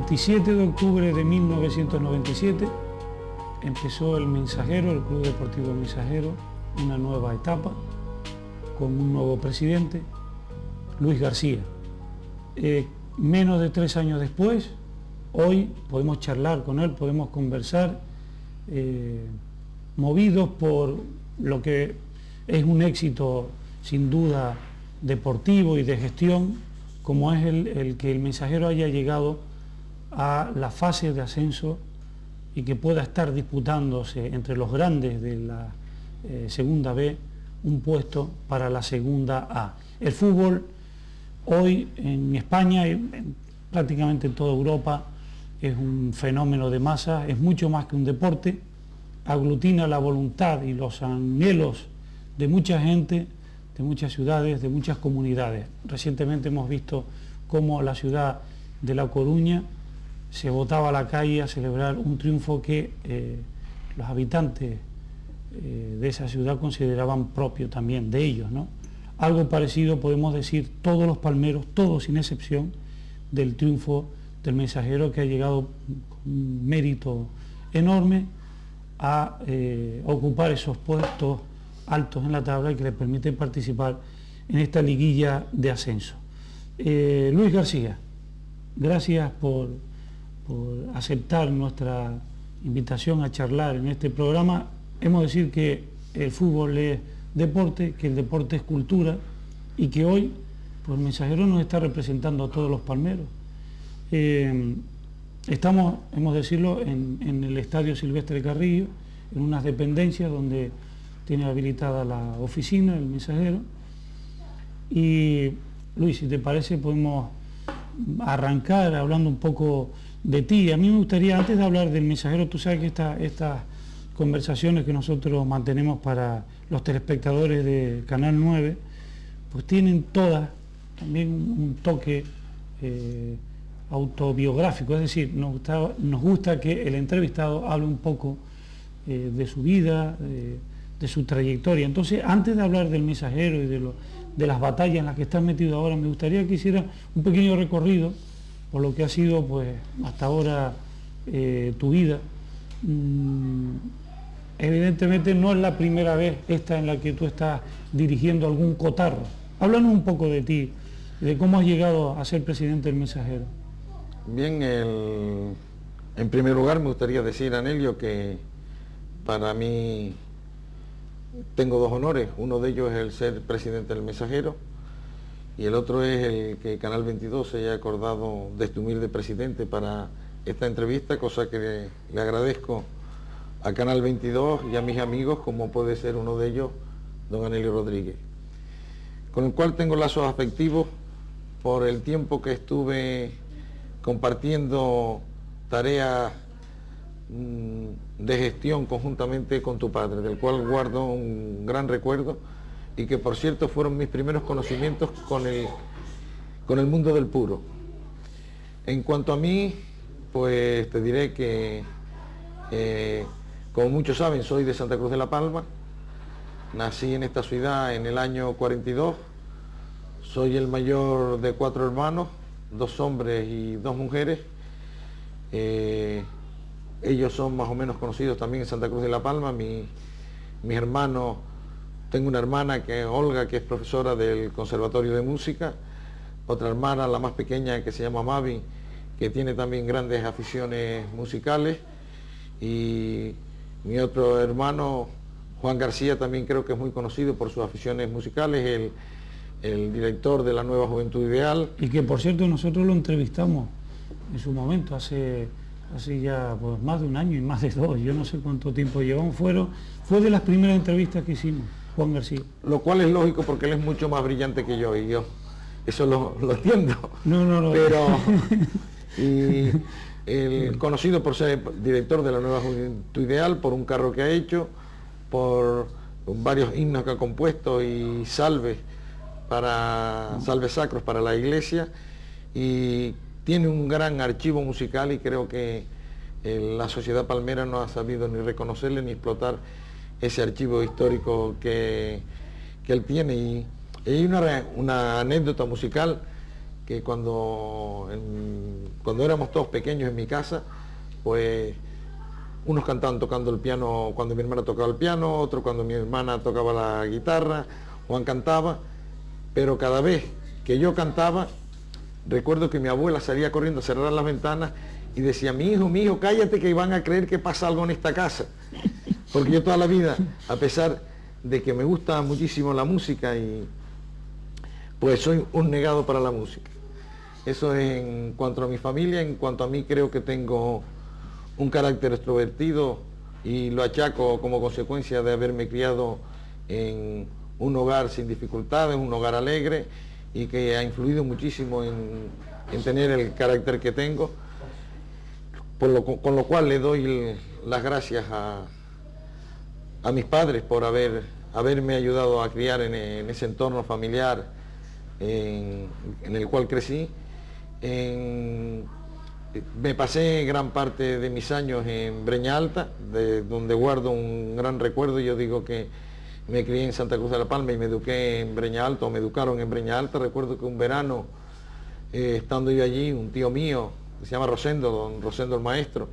27 de octubre de 1997 empezó el Mensajero, el Club Deportivo Mensajero, una nueva etapa con un nuevo presidente, Luis García. Menos de 3 años después, hoy podemos charlar con él, podemos conversar, movidos por lo que es un éxito sin duda deportivo y de gestión, como es el que el Mensajero haya llegado a la fase de ascenso y que pueda estar disputándose entre los grandes de la segunda B un puesto para la segunda A. El fútbol hoy en España y prácticamente en toda Europa es un fenómeno de masa, es mucho más que un deporte, aglutina la voluntad y los anhelos de mucha gente, de muchas ciudades, de muchas comunidades. Recientemente hemos visto cómo la ciudad de La Coruña se botaba a la calle a celebrar un triunfo que los habitantes de esa ciudad consideraban propio también de ellos, ¿no? Algo parecido podemos decir todos los palmeros, todos sin excepción, del triunfo del Mensajero, que ha llegado con un mérito enorme a ocupar esos puestos altos en la tabla y que le permiten participar en esta liguilla de ascenso. Luis García, gracias por aceptar nuestra invitación a charlar en este programa. Hemos de decir que el fútbol es deporte, que el deporte es cultura y que hoy pues, el Mensajero nos está representando a todos los palmeros. Estamos, hemos de decirlo, en el Estadio Silvestre Carrillo, en unas dependencias donde tiene habilitada la oficina, el Mensajero. Y Luis, si te parece, podemos arrancar hablando un poco de ti. A mí me gustaría, antes de hablar del Mensajero, tú sabes que estas conversaciones que nosotros mantenemos para los telespectadores de Canal 9, pues tienen todas también un toque autobiográfico, es decir, nos gusta que el entrevistado hable un poco de su vida, de su trayectoria. Entonces, antes de hablar del Mensajero y de las batallas en las que estás metido ahora, me gustaría que hiciera un pequeño recorrido por lo que ha sido pues hasta ahora tu vida. Evidentemente no es la primera vez esta en la que tú estás dirigiendo algún cotarro. Háblanos un poco de ti, de cómo has llegado a ser presidente del Mensajero. Bien, en primer lugar me gustaría decir, Anelio, que para mí tengo 2 honores. Uno de ellos es el ser presidente del Mensajero y el otro es el que Canal 22 se haya acordado de este humilde presidente para esta entrevista, cosa que le agradezco a Canal 22 y a mis amigos, como puede ser uno de ellos, don Anelio Rodríguez, con el cual tengo lazos afectivos por el tiempo que estuve compartiendo tareas de gestión conjuntamente con tu padre, del cual guardo un gran recuerdo y que por cierto fueron mis primeros conocimientos con el mundo del puro. En cuanto a mí, pues te diré que como muchos saben, soy de Santa Cruz de la Palma, nací en esta ciudad en el año 42, soy el mayor de 4 hermanos, 2 hombres y 2 mujeres. Ellos son más o menos conocidos también en Santa Cruz de la Palma. Mis hermanos, tengo una hermana que es Olga, que es profesora del Conservatorio de Música, otra hermana, la más pequeña, que se llama Mavi, que tiene también grandes aficiones musicales, y mi otro hermano, Juan García, también creo que es muy conocido por sus aficiones musicales, el director de la Nueva Juventud Ideal. Y que por cierto nosotros lo entrevistamos en su momento, hace ya pues, más de 1 año y más de 2, yo no sé cuánto tiempo llevamos, fue de las primeras entrevistas que hicimos, Juan García. Lo cual es lógico porque él es mucho más brillante que yo, y yo eso lo entiendo. No. Pero y el conocido por ser director de la Nueva Juventud Ideal, por un carro que ha hecho, por varios himnos que ha compuesto y salves sacros para la iglesia, y tiene un gran archivo musical, y creo que la sociedad palmera no ha sabido ni reconocerle ni explotar ese archivo histórico que él tiene. Y hay una anécdota musical que cuando éramos todos pequeños en mi casa, pues unos cantaban tocando el piano cuando mi hermana tocaba el piano, otros cuando mi hermana tocaba la guitarra, Juan cantaba, pero cada vez que yo cantaba, recuerdo que mi abuela salía corriendo a cerrar las ventanas y decía, mi hijo, cállate que van a creer que pasa algo en esta casa. Porque yo toda la vida, a pesar de que me gusta muchísimo la música, y pues soy un negado para la música. Eso es en cuanto a mi familia. En cuanto a mí, creo que tengo un carácter extrovertido y lo achaco como consecuencia de haberme criado en un hogar sin dificultades, un hogar alegre, y que ha influido muchísimo en tener el carácter que tengo, con lo cual le doy las gracias a mis padres por haberme ayudado a criar en ese entorno familiar en el cual crecí. Me pasé gran parte de mis años en Breña Alta, donde guardo un gran recuerdo. Yo digo que me crié en Santa Cruz de la Palma y me eduqué en Breña Alta, o me educaron en Breña Alta. Recuerdo que un verano, estando yo allí, un tío mío, que se llama Rosendo, don Rosendo el maestro,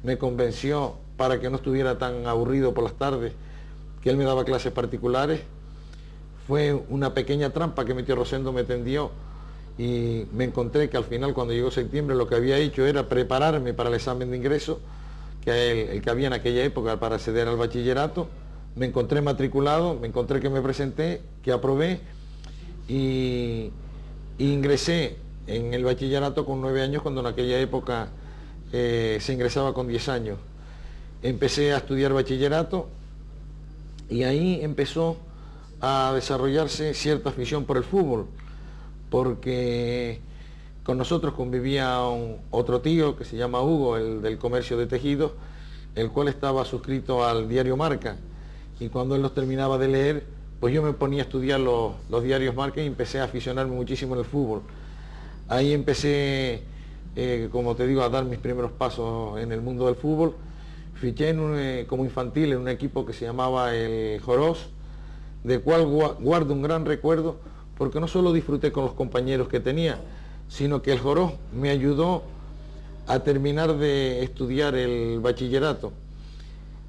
me convenció para que no estuviera tan aburrido por las tardes, que él me daba clases particulares. Fue una pequeña trampa que mi tío Rosendo me tendió, y me encontré que al final, cuando llegó septiembre, lo que había hecho era prepararme para el examen de ingreso, que el que había en aquella época para acceder al bachillerato. Me encontré matriculado, me encontré que me presenté, que aprobé, y ingresé en el bachillerato con 9 años, cuando en aquella época se ingresaba con 10 años. Empecé a estudiar bachillerato y ahí empezó a desarrollarse cierta afición por el fútbol, porque con nosotros convivía otro tío que se llama Hugo, el del comercio de tejidos, el cual estaba suscrito al diario Marca, y cuando él los terminaba de leer, pues yo me ponía a estudiar los diarios Marca y empecé a aficionarme muchísimo en el fútbol. Ahí empecé, como te digo, a dar mis primeros pasos en el mundo del fútbol. Fiché como infantil en un equipo que se llamaba el Jorós, del cual guardo un gran recuerdo, porque no solo disfruté con los compañeros que tenía, sino que el Jorós me ayudó a terminar de estudiar el bachillerato.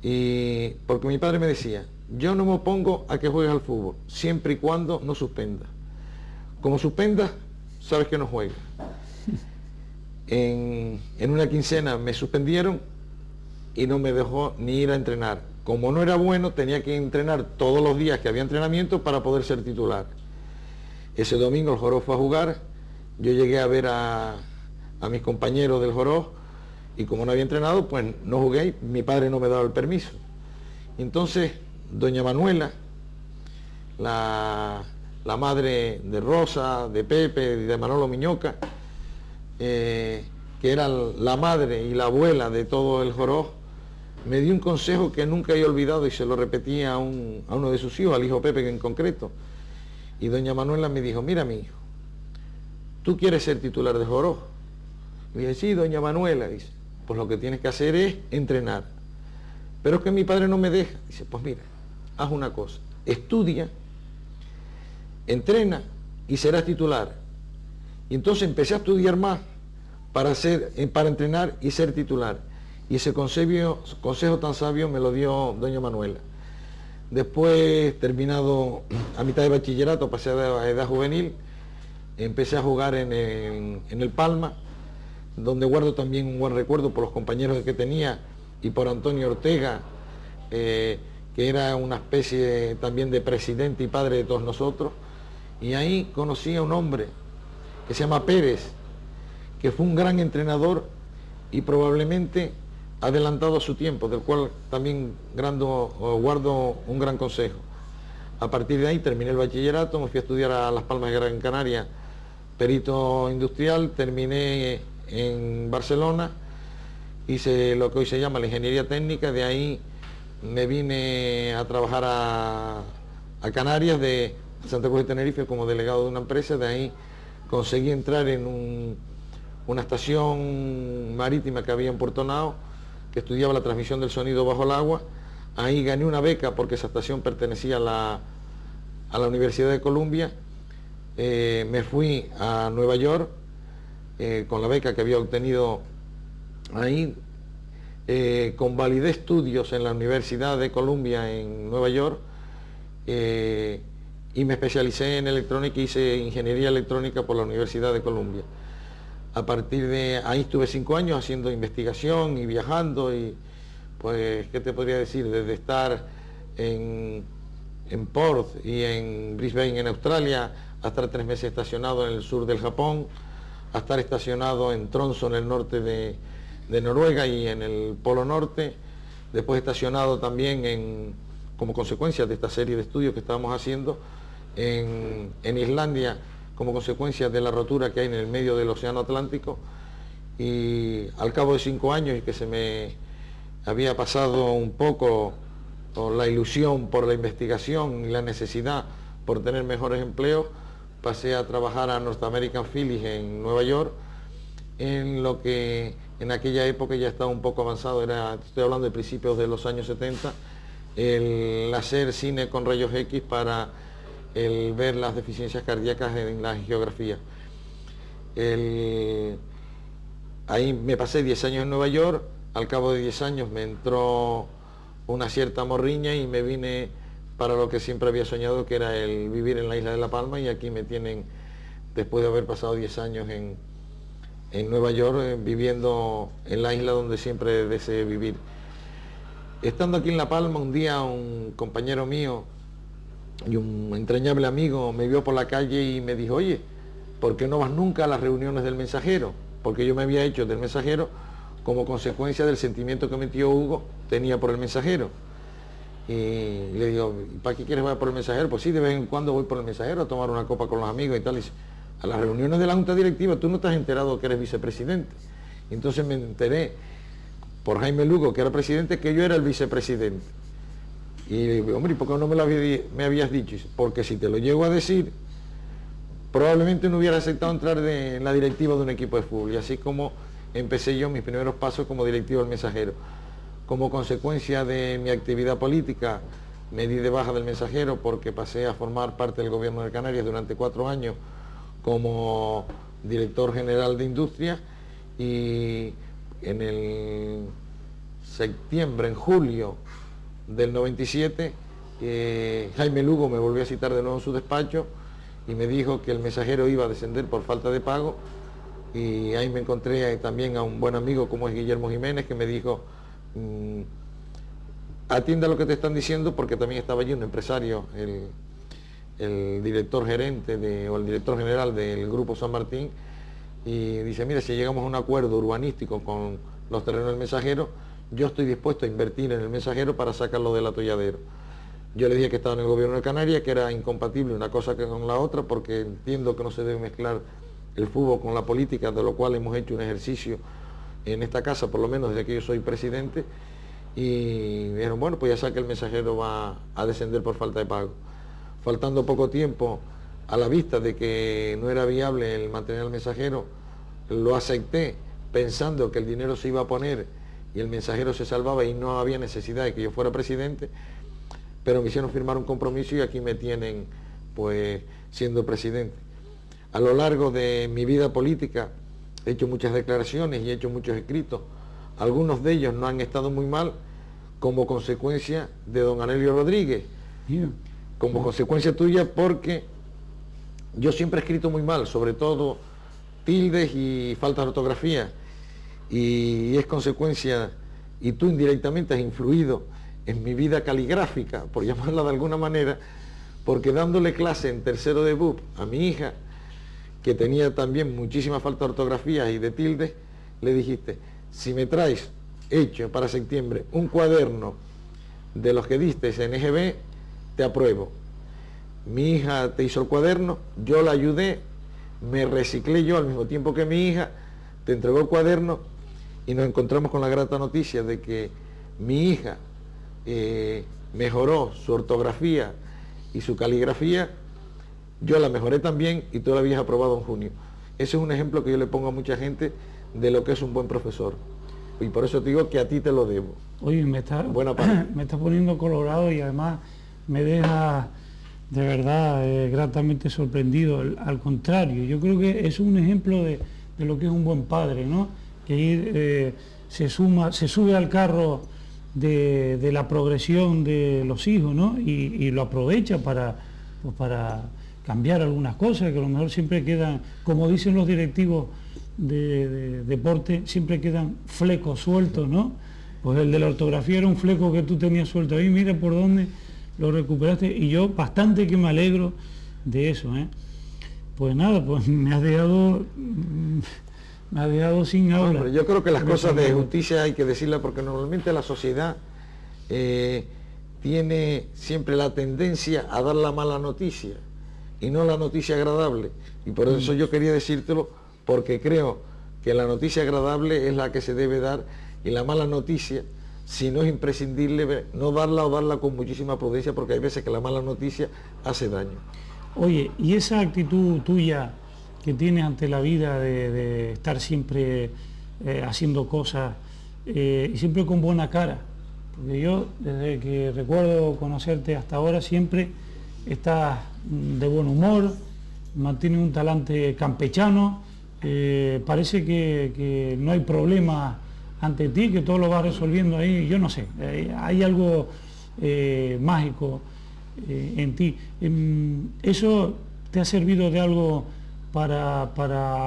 Y porque mi padre me decía, yo no me opongo a que juegues al fútbol, siempre y cuando no suspendas. Como suspendas, sabes que no juegas. En una quincena me suspendieron y no me dejó ni ir a entrenar. Como no era bueno, tenía que entrenar todos los días que había entrenamiento para poder ser titular. Ese domingo el Jorós fue a jugar, yo llegué a ver a mis compañeros del Jorós, y como no había entrenado, pues no jugué, mi padre no me daba el permiso. Entonces, doña Manuela, la madre de Rosa, de Pepe y de Manolo Miñoca, que era la madre y la abuela de todo el Jorós, me dio un consejo que nunca he olvidado, y se lo repetí a uno de sus hijos, al hijo Pepe en concreto. Y doña Manuela me dijo, mira mi hijo, ¿tú quieres ser titular de Jorós? Y dije, sí, doña Manuela. Dice, pues lo que tienes que hacer es entrenar. Pero es que mi padre no me deja. Dice, pues mira, haz una cosa, estudia, entrena y serás titular. Y entonces empecé a estudiar más para entrenar y ser titular. Y ese consejo tan sabio me lo dio doña Manuela. Después, terminado a mitad de bachillerato, pasé a edad juvenil, empecé a jugar en el Palma, donde guardo también un buen recuerdo por los compañeros que tenía y por Antonio Ortega, que era una especie también de presidente y padre de todos nosotros. Y ahí conocí a un hombre que se llama Pérez, que fue un gran entrenador y probablemente adelantado a su tiempo, del cual también guardo un gran consejo. A partir de ahí terminé el bachillerato, me fui a estudiar a Las Palmas de Gran Canaria, perito industrial, terminé en Barcelona, hice lo que hoy se llama la ingeniería técnica. De ahí me vine a trabajar a Canarias, de Santa Cruz de Tenerife, como delegado de una empresa. De ahí conseguí entrar en una estación marítima que había en Puerto Nao, que estudiaba la transmisión del sonido bajo el agua. Ahí gané una beca porque esa estación pertenecía a la Universidad de Columbia, me fui a Nueva York con la beca que había obtenido ahí, convalidé estudios en la Universidad de Columbia en Nueva York y me especialicé en electrónica, hice ingeniería electrónica por la Universidad de Columbia. A partir de ahí estuve 5 años haciendo investigación y viajando y pues, ¿qué te podría decir? Desde estar en Perth y en Brisbane en Australia, a estar 3 meses estacionado en el sur del Japón, a estar estacionado en Tromsø en el norte de Noruega y en el Polo Norte, después estacionado también como consecuencia de esta serie de estudios que estábamos haciendo en Islandia, como consecuencia de la rotura que hay en el medio del Océano Atlántico, y al cabo de 5 años y que se me había pasado un poco la ilusión por la investigación y la necesidad por tener mejores empleos, pasé a trabajar a North American Phillies en Nueva York, en lo que en aquella época ya estaba un poco avanzado, estoy hablando de principios de los años 70, el hacer cine con rayos X para el ver las deficiencias cardíacas en la angiografía. Ahí me pasé 10 años en Nueva York, al cabo de 10 años me entró una cierta morriña y me vine para lo que siempre había soñado, que era el vivir en la isla de La Palma, y aquí me tienen, después de haber pasado 10 años en Nueva York, viviendo en la isla donde siempre deseé vivir. Estando aquí en La Palma, un día un compañero mío y un entrañable amigo me vio por la calle y me dijo: oye, ¿por qué no vas nunca a las reuniones del Mensajero? Porque yo me había hecho del Mensajero como consecuencia del sentimiento que mi tío Hugo tenía por el Mensajero. Y le digo: ¿para qué quieres ir por el Mensajero? Pues sí, de vez en cuando voy por el Mensajero a tomar una copa con los amigos y tal. Y dice: a las reuniones de la Junta Directiva, ¿tú no te has enterado que eres vicepresidente? Y entonces me enteré por Jaime Lugo, que era presidente, que yo era el vicepresidente. Y le digo: hombre, ¿y por qué no me habías dicho? Porque si te lo llego a decir, probablemente no hubiera aceptado entrar en la directiva de un equipo de fútbol. Y así como empecé yo mis primeros pasos como directivo del Mensajero. Como consecuencia de mi actividad política, me di de baja del Mensajero porque pasé a formar parte del gobierno de Canarias durante 4 años como director general de Industria, y en el septiembre, en julio del 97, Jaime Lugo me volvió a citar de nuevo en su despacho y me dijo que el Mensajero iba a descender por falta de pago, y ahí me encontré también a un buen amigo como es Guillermo Jiménez, que me dijo: atienda lo que te están diciendo, porque también estaba allí un empresario, el director gerente o el director general del Grupo San Martín, y dice: mira, si llegamos a un acuerdo urbanístico con los terrenos del Mensajero, yo estoy dispuesto a invertir en el Mensajero para sacarlo del atolladero. Yo le dije que estaba en el gobierno de Canarias, que era incompatible una cosa con la otra, porque entiendo que no se debe mezclar el fútbol con la política, de lo cual hemos hecho un ejercicio en esta casa, por lo menos desde que yo soy presidente, y me dijeron: bueno, pues ya sabe que el Mensajero va a descender por falta de pago. Faltando poco tiempo, a la vista de que no era viable el mantener al Mensajero, lo acepté pensando que el dinero se iba a poner y el Mensajero se salvaba y no había necesidad de que yo fuera presidente, pero me hicieron firmar un compromiso y aquí me tienen pues siendo presidente. A lo largo de mi vida política he hecho muchas declaraciones y he hecho muchos escritos. Algunos de ellos no han estado muy mal como consecuencia de don Anelio Rodríguez, como consecuencia tuya, porque yo siempre he escrito muy mal, sobre todo tildes y faltas de ortografía, y es consecuencia, y tú indirectamente has influido en mi vida caligráfica, por llamarla de alguna manera, porque dándole clase en tercero de BUP a mi hija, que tenía también muchísima falta de ortografía y de tildes, le dijiste: si me traes hecho para septiembre un cuaderno de los que diste en EGB, te apruebo. Mi hija te hizo el cuaderno, yo la ayudé, me reciclé yo al mismo tiempo que mi hija, te entregó el cuaderno y nos encontramos con la grata noticia de que mi hija mejoró su ortografía y su caligrafía. Yo la mejoré también y tú la habías aprobado en junio. Ese es un ejemplo que yo le pongo a mucha gente de lo que es un buen profesor. Y por eso te digo que a ti te lo debo. Oye, me está poniendo colorado, y además me deja de verdad, gratamente sorprendido. Al contrario, yo creo que es un ejemplo de lo que es un buen padre, ¿no? Que se sube al carro de la progresión de los hijos, ¿no? Y lo aprovecha para cambiar algunas cosas, que a lo mejor siempre quedan, como dicen los directivos de deporte, siempre quedan flecos sueltos, ¿no? Pues el de la ortografía era un fleco que tú tenías suelto ahí, mira por dónde lo recuperaste, y yo bastante que me alegro de eso, ¿eh? Pues nada, pues me has dejado sin hablar. Hombre, yo creo que las cosas de justicia hay que decirlas, porque normalmente la sociedad tiene siempre la tendencia a dar la mala noticia y no la noticia agradable, y por eso yo quería decírtelo, porque creo que la noticia agradable es la que se debe dar, y la mala noticia, si no es imprescindible, no darla, o darla con muchísima prudencia, porque hay veces que la mala noticia hace daño. Oye, y esa actitud tuya que tienes ante la vida de estar siempre haciendo cosas y siempre con buena cara, porque yo desde que recuerdo conocerte hasta ahora siempre estás de buen humor, mantienes un talante campechano, parece que no hay problema ante ti, que todo lo vas resolviendo ahí, yo no sé, hay algo mágico en ti. ¿Eso te ha servido de algo para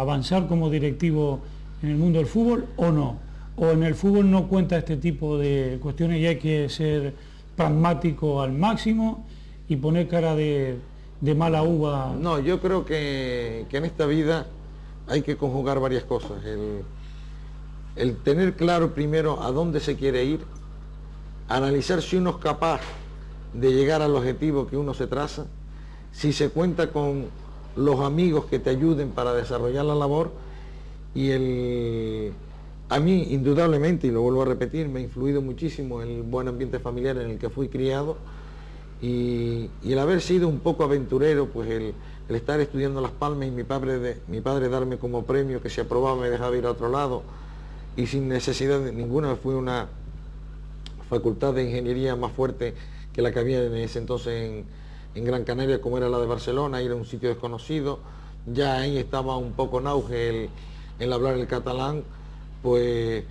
avanzar como directivo en el mundo del fútbol o no? ¿O en el fútbol no cuenta este tipo de cuestiones y hay que ser pragmático al máximo y poner cara de mala uva? No, yo creo que en esta vida hay que conjugar varias cosas. El tener claro primero a dónde se quiere ir, analizar si uno es capaz de llegar al objetivo que uno se traza, si se cuenta con los amigos que te ayuden para desarrollar la labor, y a mí indudablemente, y lo vuelvo a repetir, me ha influido muchísimo el buen ambiente familiar en el que fui criado, y el haber sido un poco aventurero, pues el estar estudiando Las Palmas y mi padre darme como premio que si aprobaba me dejaba ir a otro lado, y sin necesidad de ninguna. Fue una facultad de ingeniería más fuerte que la que había en ese entonces en Gran Canaria, como era la de Barcelona, ir a un sitio desconocido. Ya ahí estaba un poco en auge el hablar el catalán, pues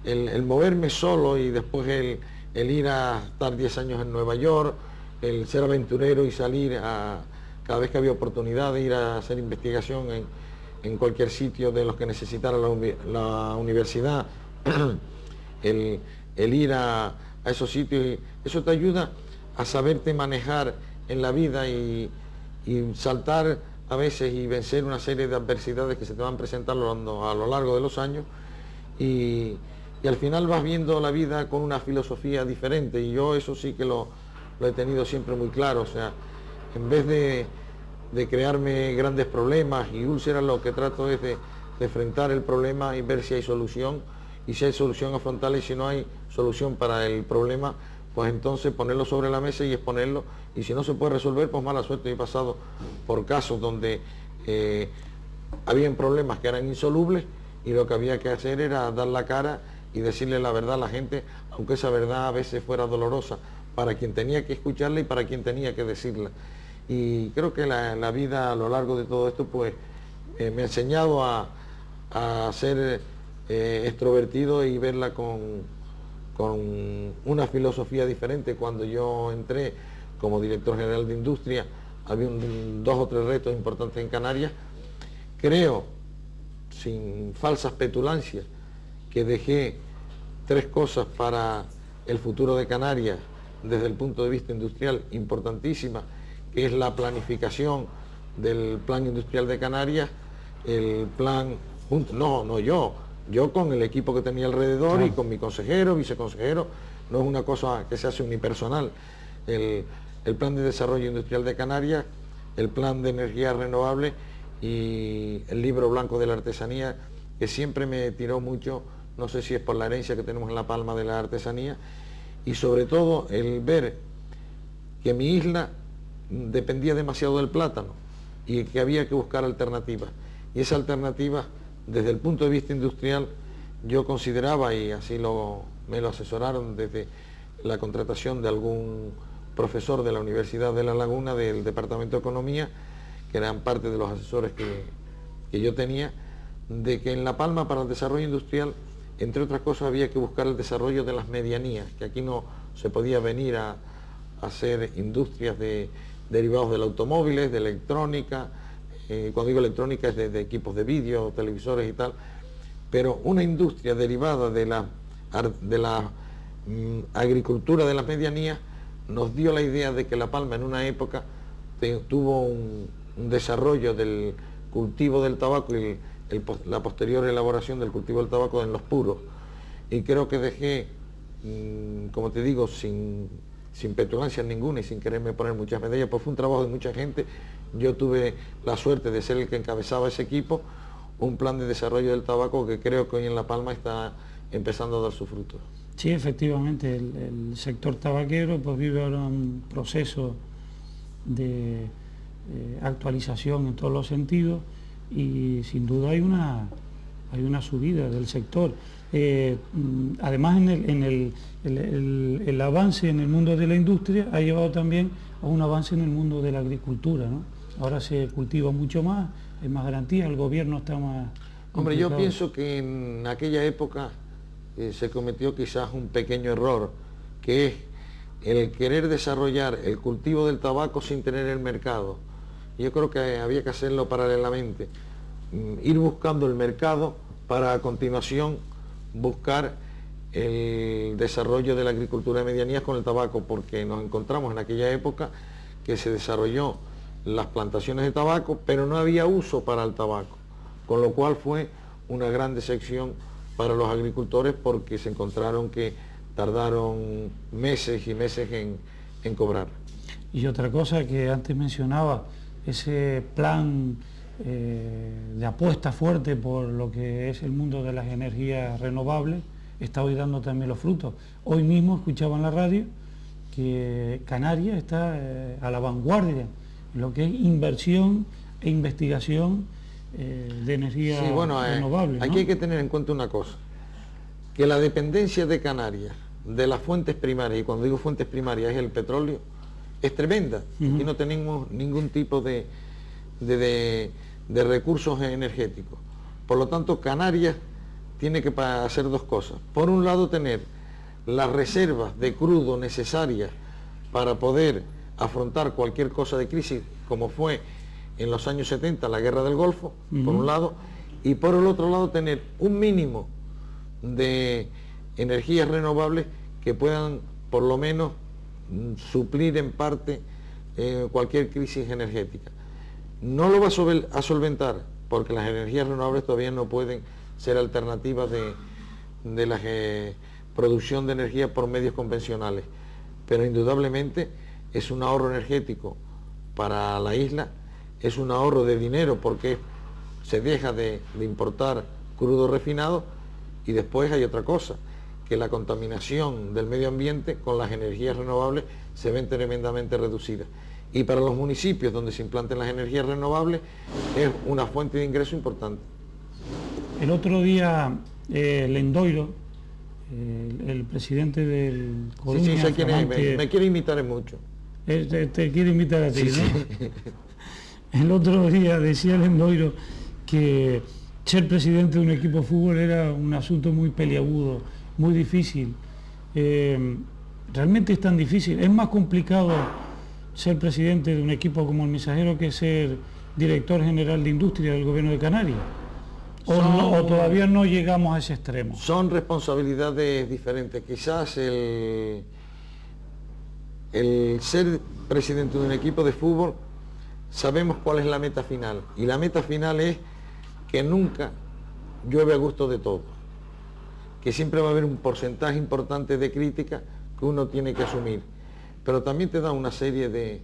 el moverme solo, y después el ir a estar 10 años en Nueva York, el ser aventurero y salir cada vez que había oportunidad de ir a hacer investigación en cualquier sitio de los que necesitara la universidad, el ir a esos sitios, y eso te ayuda a saberte manejar en la vida y saltar a veces y vencer una serie de adversidades que se te van presentando a lo largo de los años, y al final vas viendo la vida con una filosofía diferente, y yo eso sí que lo he tenido siempre muy claro. O sea, en vez de crearme grandes problemas y úlceras, lo que trato es de enfrentar el problema y ver si hay solución, y si hay solución afrontarla, y si no hay solución para el problema, pues entonces ponerlo sobre la mesa y exponerlo, y si no se puede resolver, pues mala suerte. He pasado por casos donde habían problemas que eran insolubles, y lo que había que hacer era dar la cara y decirle la verdad a la gente, aunque esa verdad a veces fuera dolorosa para quien tenía que escucharla y para quien tenía que decirla. Y creo que la vida a lo largo de todo esto, pues me ha enseñado a ser extrovertido y verla con una filosofía diferente. Cuando yo entré como director general de industria, había 2 o 3 retos importantes en Canarias. Creo, sin falsas petulancias, que dejé 3 cosas para el futuro de Canarias desde el punto de vista industrial importantísimas, que es la planificación del plan industrial de Canarias, el plan, yo con el equipo que tenía alrededor, claro, y con mi consejero, viceconsejero, no es una cosa que se hace unipersonal. El plan de desarrollo industrial de Canarias, el plan de energía renovable y el libro blanco de la artesanía, que siempre me tiró mucho, no sé si es por la herencia que tenemos en La Palma de la artesanía, y sobre todo el ver que mi isla dependía demasiado del plátano y que había que buscar alternativas. Y esa alternativa, desde el punto de vista industrial, yo consideraba, y así me lo asesoraron desde la contratación de algún profesor de la Universidad de La Laguna del Departamento de Economía, que eran parte de los asesores que yo tenía, de que en La Palma para el desarrollo industrial, entre otras cosas, había que buscar el desarrollo de las medianías, que aquí no se podía venir a hacer industrias derivados del automóviles, de electrónica, cuando digo electrónica es de equipos de vídeo, televisores y tal, pero una industria derivada de la agricultura de las medianías nos dio la idea de que La Palma en una época tuvo un desarrollo del cultivo del tabaco y la posterior elaboración del cultivo del tabaco en los puros. Y creo que dejé, como te digo, sin petulancia ninguna y sin quererme poner muchas medallas, pues fue un trabajo de mucha gente. Yo tuve la suerte de ser el que encabezaba ese equipo, un plan de desarrollo del tabaco que creo que hoy en La Palma está empezando a dar sus frutos. Sí, efectivamente, el sector tabaquero pues vive ahora un proceso de actualización en todos los sentidos y sin duda hay una subida del sector. Además, el avance en el mundo de la industria ha llevado también a un avance en el mundo de la agricultura, ¿no? Ahora se cultiva mucho más, hay más garantías, el gobierno está más... Hombre, yo pienso que en aquella época se cometió quizás un pequeño error, que es el querer desarrollar el cultivo del tabaco sin tener el mercado. Yo creo que había que hacerlo paralelamente, ir buscando el mercado para a continuación buscar el desarrollo de la agricultura de medianías con el tabaco, porque nos encontramos en aquella época que se desarrolló las plantaciones de tabaco, pero no había uso para el tabaco, con lo cual fue una gran decepción para los agricultores porque se encontraron que tardaron meses y meses en cobrar. Y otra cosa que antes mencionaba, ese plan de apuesta fuerte por lo que es el mundo de las energías renovables está hoy dando también los frutos. Hoy mismo escuchaba en la radio que Canarias está a la vanguardia en lo que es inversión e investigación de energía renovable, ¿no? Aquí hay que tener en cuenta una cosa, que la dependencia de Canarias de las fuentes primarias, y cuando digo fuentes primarias es el petróleo, es tremenda. Aquí no tenemos ningún tipo de recursos energéticos. Por lo tanto, Canarias tiene que hacer dos cosas. Por un lado, tener las reservas de crudo necesarias para poder afrontar cualquier cosa de crisis, como fue en los años 70 la guerra del Golfo, por un lado, y por el otro lado tener un mínimo de energías renovables que puedan por lo menos suplir en parte cualquier crisis energética. No lo va a solventar porque las energías renovables todavía no pueden ser alternativas de la producción de energía por medios convencionales, pero indudablemente es un ahorro energético para la isla, es un ahorro de dinero porque se deja de importar crudo refinado, y después hay otra cosa, que la contaminación del medio ambiente con las energías renovables se ven tremendamente reducidas. Y para los municipios donde se implanten las energías renovables es una fuente de ingreso importante. El otro día Lendoiro, el presidente del Coruña, sí, sé quién es, me quiere imitar mucho. Te quiere invitar a ti, sí, ¿no? Sí. El otro día decía Lendoiro que ser presidente de un equipo de fútbol era un asunto muy peliagudo, muy difícil. Realmente es tan difícil, es más complicado ser presidente de un equipo como el Mensajero que ser director general de industria del gobierno de Canarias. ¿O todavía no llegamos a ese extremo? Son responsabilidades diferentes. Quizás el ser presidente de un equipo de fútbol, sabemos cuál es la meta final. Y la meta final es que nunca llueve a gusto de todos. Que siempre va a haber un porcentaje importante de crítica que uno tiene que asumir. Pero también te da una serie de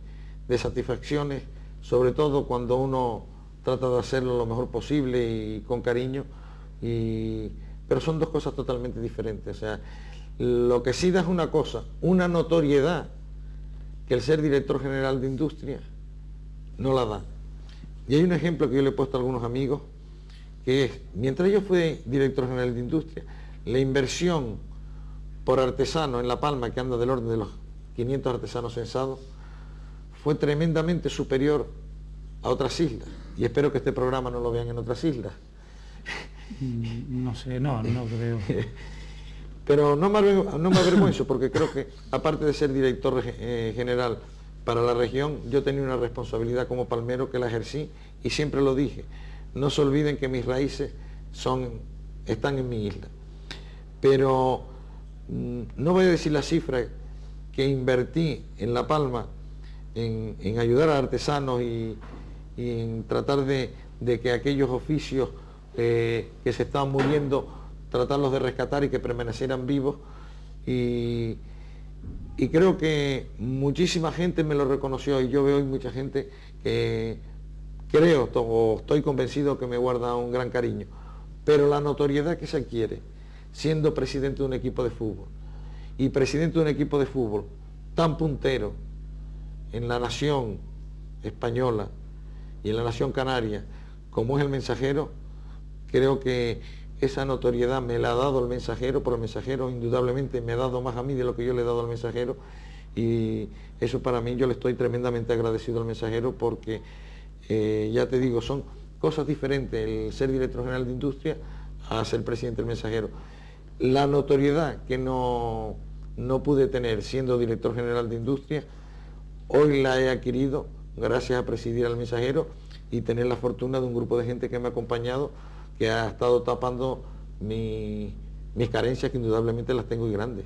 satisfacciones, sobre todo cuando uno trata de hacerlo lo mejor posible y con cariño, pero son dos cosas totalmente diferentes. O sea, lo que sí da es una cosa, una notoriedad que el ser director general de industria no la da. Y hay un ejemplo que yo le he puesto a algunos amigos, que es, mientras yo fui director general de industria, la inversión por artesano en La Palma, que anda del orden de los 500 artesanos censados, fue tremendamente superior a otras islas. Y espero que este programa no lo vean en otras islas. No sé, no creo. Pero no me avergüenzo, porque creo que, aparte de ser director general para la región, yo tenía una responsabilidad como palmero que la ejercí, y siempre lo dije: no se olviden que mis raíces están en mi isla. Pero no voy a decir la cifra que invertí en La Palma en ayudar a artesanos y en tratar de que aquellos oficios que se estaban muriendo, tratarlos de rescatar y que permanecieran vivos, y creo que muchísima gente me lo reconoció, y yo veo hoy mucha gente que creo o estoy convencido que me guarda un gran cariño. Pero la notoriedad que se adquiere siendo presidente de un equipo de fútbol, y presidente de un equipo de fútbol tan puntero en la nación española y en la nación canaria como es el Mensajero, creo que esa notoriedad me la ha dado el Mensajero, pero el Mensajero indudablemente me ha dado más a mí de lo que yo le he dado al Mensajero, y eso para mí, yo le estoy tremendamente agradecido al Mensajero, porque ya te digo, son cosas diferentes el ser director general de Industria a ser presidente del Mensajero. La notoriedad que no pude tener siendo director general de Industria, hoy la he adquirido gracias a presidir al Mensajero y tener la fortuna de un grupo de gente que me ha acompañado, que ha estado tapando mis carencias, que indudablemente las tengo y grandes.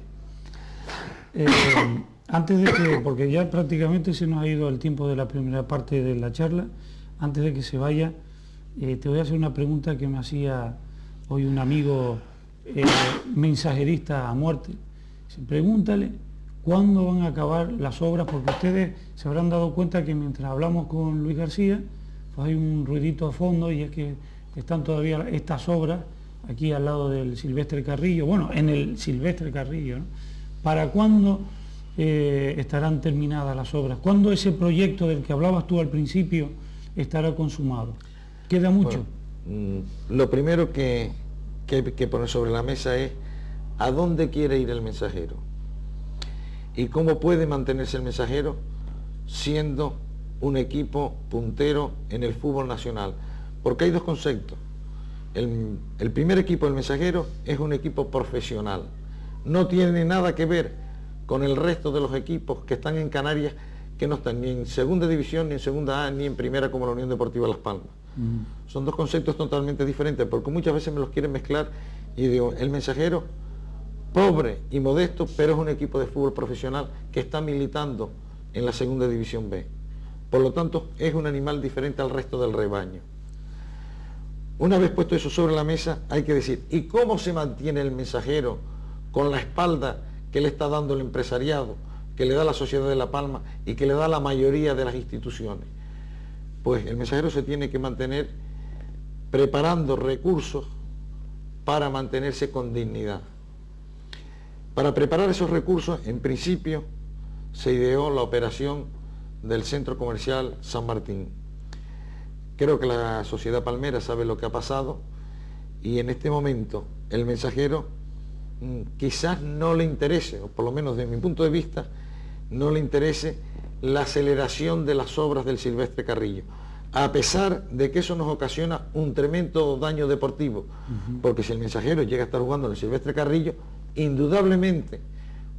Antes de que, porque ya prácticamente se nos ha ido el tiempo de la primera parte de la charla, antes de que se vaya, te voy a hacer una pregunta que me hacía hoy un amigo mensajerista a muerte. Pregúntale cuándo van a acabar las obras, porque ustedes se habrán dado cuenta que mientras hablamos con Luis García, pues hay un ruidito a fondo, y es que están todavía estas obras aquí al lado del Silvestre Carrillo, bueno, en el Silvestre Carrillo, ¿no? ¿Para cuándo estarán terminadas las obras? ¿Cuándo ese proyecto del que hablabas tú al principio estará consumado? ¿Queda mucho? Bueno, lo primero que hay que poner sobre la mesa es a dónde quiere ir el Mensajero y cómo puede mantenerse el Mensajero siendo un equipo puntero en el fútbol nacional. Porque hay dos conceptos. El primer equipo del Mensajero es un equipo profesional. No tiene nada que ver con el resto de los equipos que están en Canarias, que no están ni en segunda división, ni en segunda A, ni en primera, como la Unión Deportiva Las Palmas. Son dos conceptos totalmente diferentes, porque muchas veces me los quieren mezclar, y digo, el Mensajero, pobre y modesto, pero es un equipo de fútbol profesional que está militando en la segunda división B. Por lo tanto, es un animal diferente al resto del rebaño. Una vez puesto eso sobre la mesa, hay que decir, ¿y cómo se mantiene el Mensajero con la espalda que le está dando el empresariado, que le da la sociedad de La Palma y que le da la mayoría de las instituciones? Pues el Mensajero se tiene que mantener preparando recursos para mantenerse con dignidad. Para preparar esos recursos, en principio, se ideó la operación del Centro Comercial San Martín. Creo que la sociedad palmera sabe lo que ha pasado, y en este momento el Mensajero quizás no le interese, o por lo menos desde mi punto de vista, no le interese la aceleración de las obras del Silvestre Carrillo, a pesar de que eso nos ocasiona un tremendo daño deportivo, porque si el Mensajero llega a estar jugando en el Silvestre Carrillo, indudablemente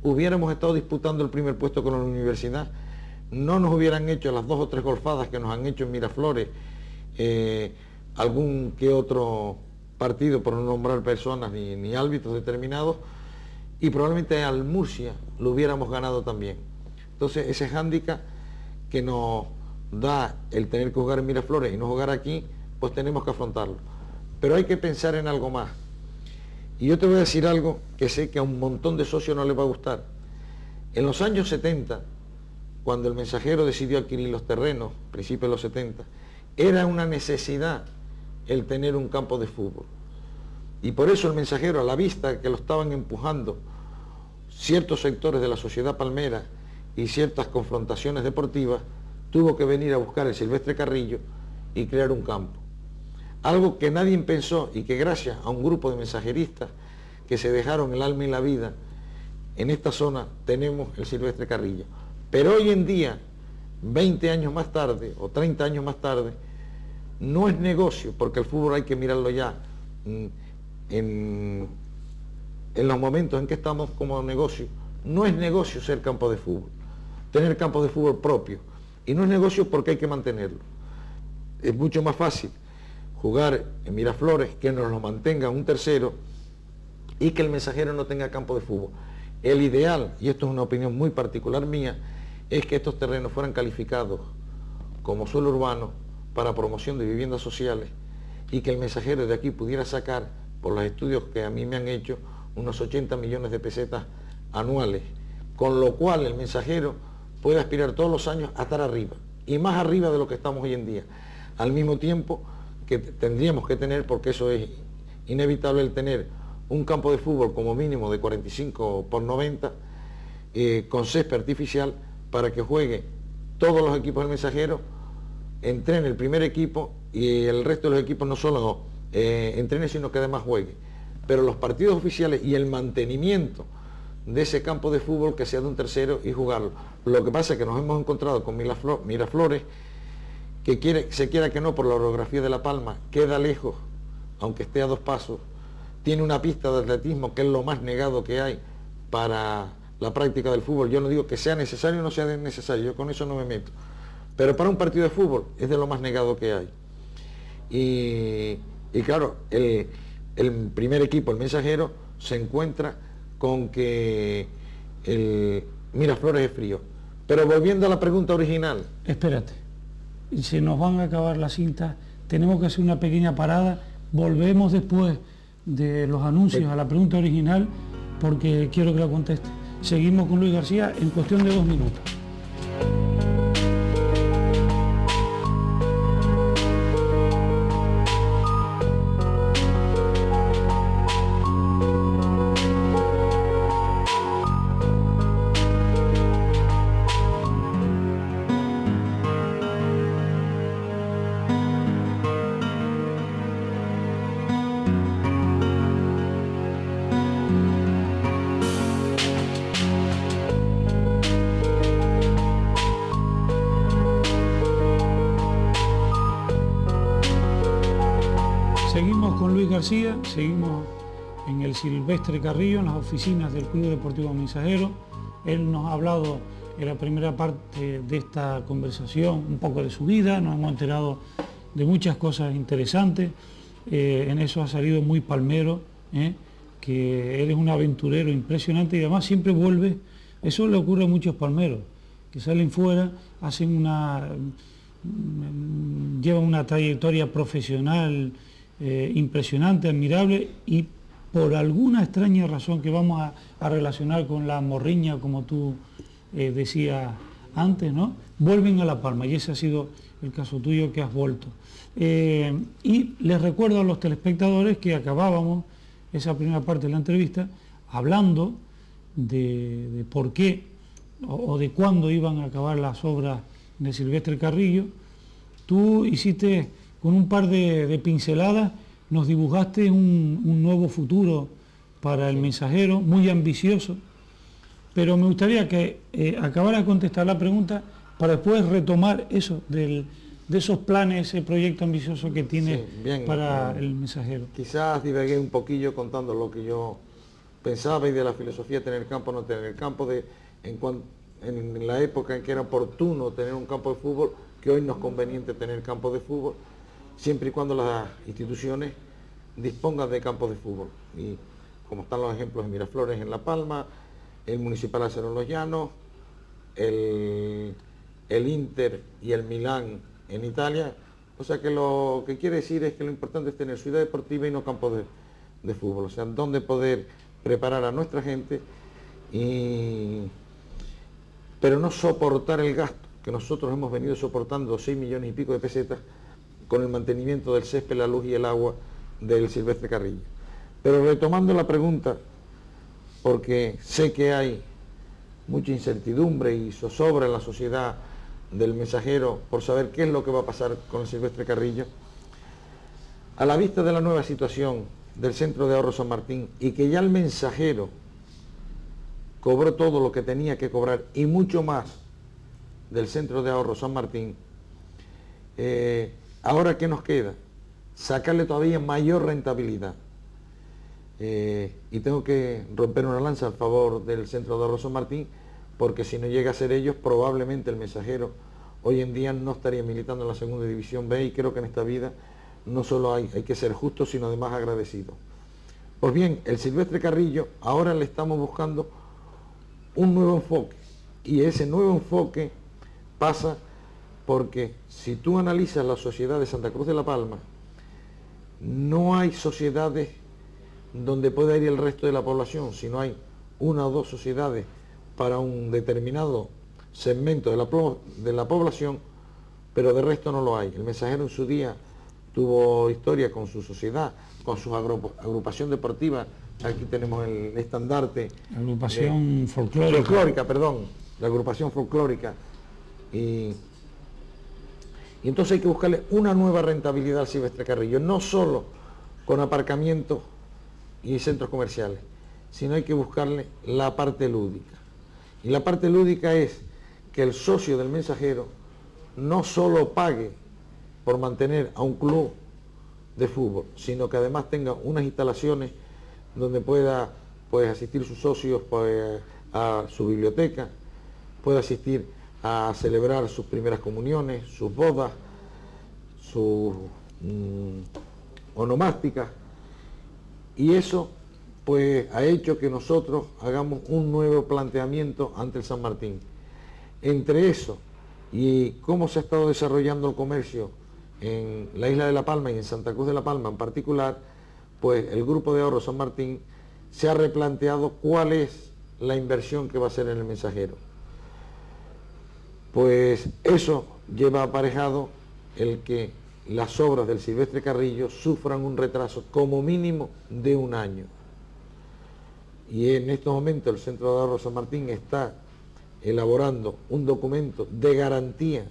hubiéramos estado disputando el primer puesto con la universidad, no nos hubieran hecho las 2 o 3 golfadas que nos han hecho en Miraflores, algún que otro partido, por no nombrar personas ni árbitros determinados, y probablemente al Murcia lo hubiéramos ganado también. Entonces ese hándicap que nos da el tener que jugar en Miraflores y no jugar aquí, pues tenemos que afrontarlo. Pero hay que pensar en algo más. Y yo te voy a decir algo que sé que a un montón de socios no les va a gustar. En los años 70, cuando el Mensajero decidió adquirir los terrenos, principios de los 70, era una necesidad el tener un campo de fútbol. Y por eso el Mensajero, a la vista que lo estaban empujando ciertos sectores de la sociedad palmera y ciertas confrontaciones deportivas, tuvo que venir a buscar el Silvestre Carrillo y crear un campo. Algo que nadie pensó, y que gracias a un grupo de mensajeristas que se dejaron el alma y la vida en esta zona tenemos el Silvestre Carrillo. Pero hoy en día, 20 años más tarde o 30 años más tarde, no es negocio, porque el fútbol hay que mirarlo ya en los momentos en que estamos como negocio. No es negocio ser campo de fútbol, tener campos de fútbol propios, y no es negocio porque hay que mantenerlo. Es mucho más fácil jugar en Miraflores, que nos lo mantenga un tercero y que el Mensajero no tenga campo de fútbol. El ideal, y esto es una opinión muy particular mía, es que estos terrenos fueran calificados como suelo urbano para promoción de viviendas sociales y que el Mensajero de aquí pudiera sacar, por los estudios que a mí me han hecho, unos 80 millones de pesetas anuales, con lo cual el Mensajero puede aspirar todos los años a estar arriba, y más arriba de lo que estamos hoy en día, al mismo tiempo que tendríamos que tener, porque eso es inevitable, el tener un campo de fútbol como mínimo de 45 por 90, con césped artificial, para que juegue todos los equipos del Mensajero, entrene el primer equipo y el resto de los equipos no solo entrene, sino que además juegue. Pero los partidos oficiales y el mantenimiento de ese campo de fútbol que sea de un tercero y jugarlo. Lo que pasa es que nos hemos encontrado con Miraflores, que se quiera que no, por la orografía de La Palma, queda lejos, aunque esté a 2 pasos, tiene una pista de atletismo que es lo más negado que hay para la práctica del fútbol. Yo no digo que sea necesario o no sea necesario, yo con eso no me meto, pero para un partido de fútbol es de lo más negado que hay. Y claro, el primer equipo, el Mensajero, se encuentra con que el Miraflores es frío. Pero volviendo a la pregunta original. Espérate, se nos van a acabar las cintas, tenemos que hacer una pequeña parada, volvemos después de los anuncios a la pregunta original, porque quiero que la conteste. Seguimos con Luis García en cuestión de 2 minutos. Seguimos con Luis García, seguimos en el Silvestre Carrillo, en las oficinas del Club Deportivo Mensajero. Él nos ha hablado en la primera parte de esta conversación un poco de su vida, nos hemos enterado de muchas cosas interesantes, en eso ha salido muy palmero, que él es un aventurero impresionante y además siempre vuelve. Eso le ocurre a muchos palmeros, que salen fuera, llevan una trayectoria profesional impresionante, admirable, y por alguna extraña razón que vamos a relacionar con la morriña, como tú decías antes, ¿no?, vuelven a La Palma, y ese ha sido el caso tuyo, que has vuelto. Y les recuerdo a los telespectadores que acabábamos esa primera parte de la entrevista hablando de por qué o de cuándo iban a acabar las obras de Silvestre Carrillo. Tú hiciste, con un par de pinceladas, nos dibujaste un nuevo futuro para el Mensajero, muy ambicioso, pero me gustaría que acabaras de contestar la pregunta para después retomar eso, de esos planes, ese proyecto ambicioso que tienes para el Mensajero. Quizás divagué un poquillo contando lo que yo pensaba y de la filosofía de tener campo o no tener campo, en la época en que era oportuno tener un campo de fútbol, que hoy no es conveniente tener campo de fútbol, siempre y cuando las instituciones dispongan de campos de fútbol. Y como están los ejemplos de Miraflores en La Palma, el Municipal Acero en Los Llanos, el Inter y el Milán en Italia. O sea que lo que quiere decir es que lo importante es tener ciudad deportiva y no campos de fútbol. O sea, donde poder preparar a nuestra gente, pero no soportar el gasto que nosotros hemos venido soportando, 6 millones y pico de pesetas, con el mantenimiento del césped, la luz y el agua del Silvestre Carrillo. Pero retomando la pregunta, porque sé que hay mucha incertidumbre y zozobra en la sociedad del Mensajero por saber qué es lo que va a pasar con el Silvestre Carrillo, a la vista de la nueva situación del Centro de Ahorro San Martín, y que ya el Mensajero cobró todo lo que tenía que cobrar y mucho más del Centro de Ahorro San Martín. Ahora, ¿qué nos queda? Sacarle todavía mayor rentabilidad. Y tengo que romper una lanza a favor del Centro de Ahorro San Martín, porque si no llega a ser ellos, probablemente el Mensajero hoy en día no estaría militando en la segunda división B, y creo que en esta vida no solo hay que ser justos, sino además agradecidos. Pues bien, el Silvestre Carrillo, ahora le estamos buscando un nuevo enfoque, y ese nuevo enfoque pasa porque si tú analizas la sociedad de Santa Cruz de la Palma, no hay sociedades donde pueda ir el resto de la población, sino hay una o dos sociedades para un determinado segmento de la población, pero de resto no lo hay. El Mensajero en su día tuvo historia con su sociedad, con su agrupación deportiva. Aquí tenemos el estandarte. Agrupación folclórica. La agrupación folclórica. Y entonces hay que buscarle una nueva rentabilidad al Silvestre Carrillo, no solo con aparcamientos y centros comerciales, sino hay que buscarle la parte lúdica. Y la parte lúdica es que el socio del Mensajero no solo pague por mantener a un club de fútbol, sino que además tenga unas instalaciones donde pueda asistir sus socios a su biblioteca, pueda asistir a celebrar sus primeras comuniones, sus bodas, sus onomásticas, y eso pues ha hecho que nosotros hagamos un nuevo planteamiento ante el San Martín. Entre eso y cómo se ha estado desarrollando el comercio en la isla de La Palma y en Santa Cruz de la Palma en particular, pues el Grupo de Ahorro San Martín se ha replanteado cuál es la inversión que va a hacer en el Mensajero. Pues eso lleva aparejado el que las obras del Silvestre Carrillo sufran un retraso como mínimo de un año. Y en estos momentos el Centro de Ahorro San Martín está elaborando un documento de garantía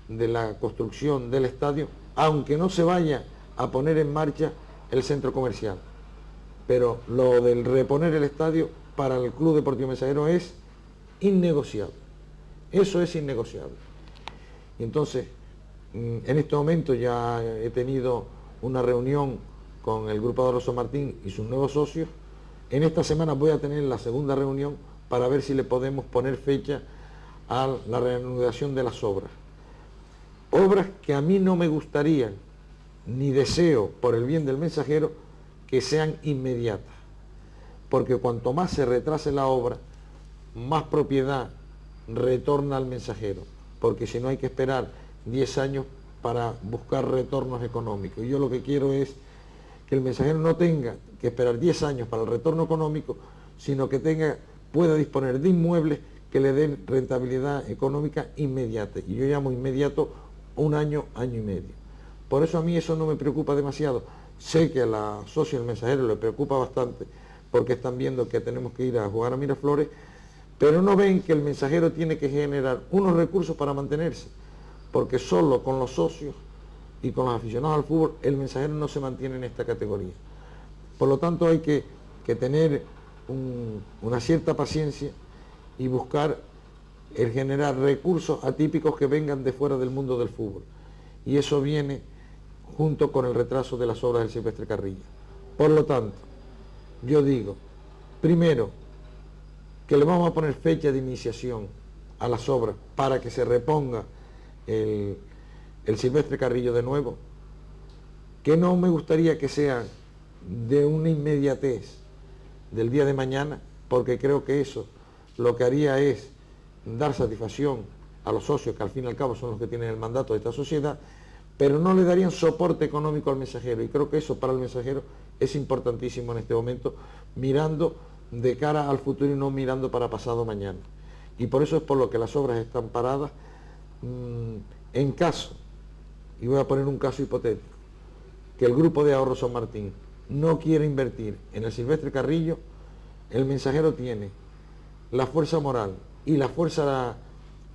de la construcción del estadio, aunque no se vaya a poner en marcha el centro comercial. Pero lo del reponer el estadio para el Club Deportivo Mensajero es innegociable. Eso es innegociable. Y entonces, en este momento ya he tenido una reunión con el Grupo de Ahorro San Martín y sus nuevos socios. En esta semana voy a tener la segunda reunión para ver si le podemos poner fecha a la reanudación de las obras. Obras que a mí no me gustaría, ni deseo por el bien del Mensajero, que sean inmediatas. Porque cuanto más se retrase la obra, más propiedad retorna al Mensajero. Porque si no hay que esperar 10 años para buscar retornos económicos. Y yo lo que quiero es que el Mensajero no tenga que esperar 10 años para el retorno económico, sino que pueda disponer de inmuebles que le den rentabilidad económica inmediata. Y yo llamo inmediato un año, año y medio. Por eso a mí eso no me preocupa demasiado. Sé que a la socia del Mensajero le preocupa bastante, porque están viendo que tenemos que ir a jugar a Miraflores, pero no ven que el Mensajero tiene que generar unos recursos para mantenerse, porque solo con los socios y con los aficionados al fútbol el Mensajero no se mantiene en esta categoría. Por lo tanto hay que tener una cierta paciencia y buscar el generar recursos atípicos que vengan de fuera del mundo del fútbol. Y eso viene junto con el retraso de las obras del Silvestre Carrillo. Por lo tanto, yo digo, primero, que le vamos a poner fecha de iniciación a las obras para que se reponga el Silvestre Carrillo de nuevo, que no me gustaría que sea de una inmediatez del día de mañana, porque creo que eso lo que haría es dar satisfacción a los socios, que al fin y al cabo son los que tienen el mandato de esta sociedad, pero no le darían soporte económico al Mensajero, y creo que eso para el Mensajero es importantísimo en este momento, mirando de cara al futuro y no mirando para pasado mañana. Y por eso es por lo que las obras están paradas. En caso, y voy a poner un caso hipotético, que el Grupo de Ahorro San Martín no quiere invertir en el Silvestre Carrillo, el Mensajero tiene la fuerza moral y la fuerza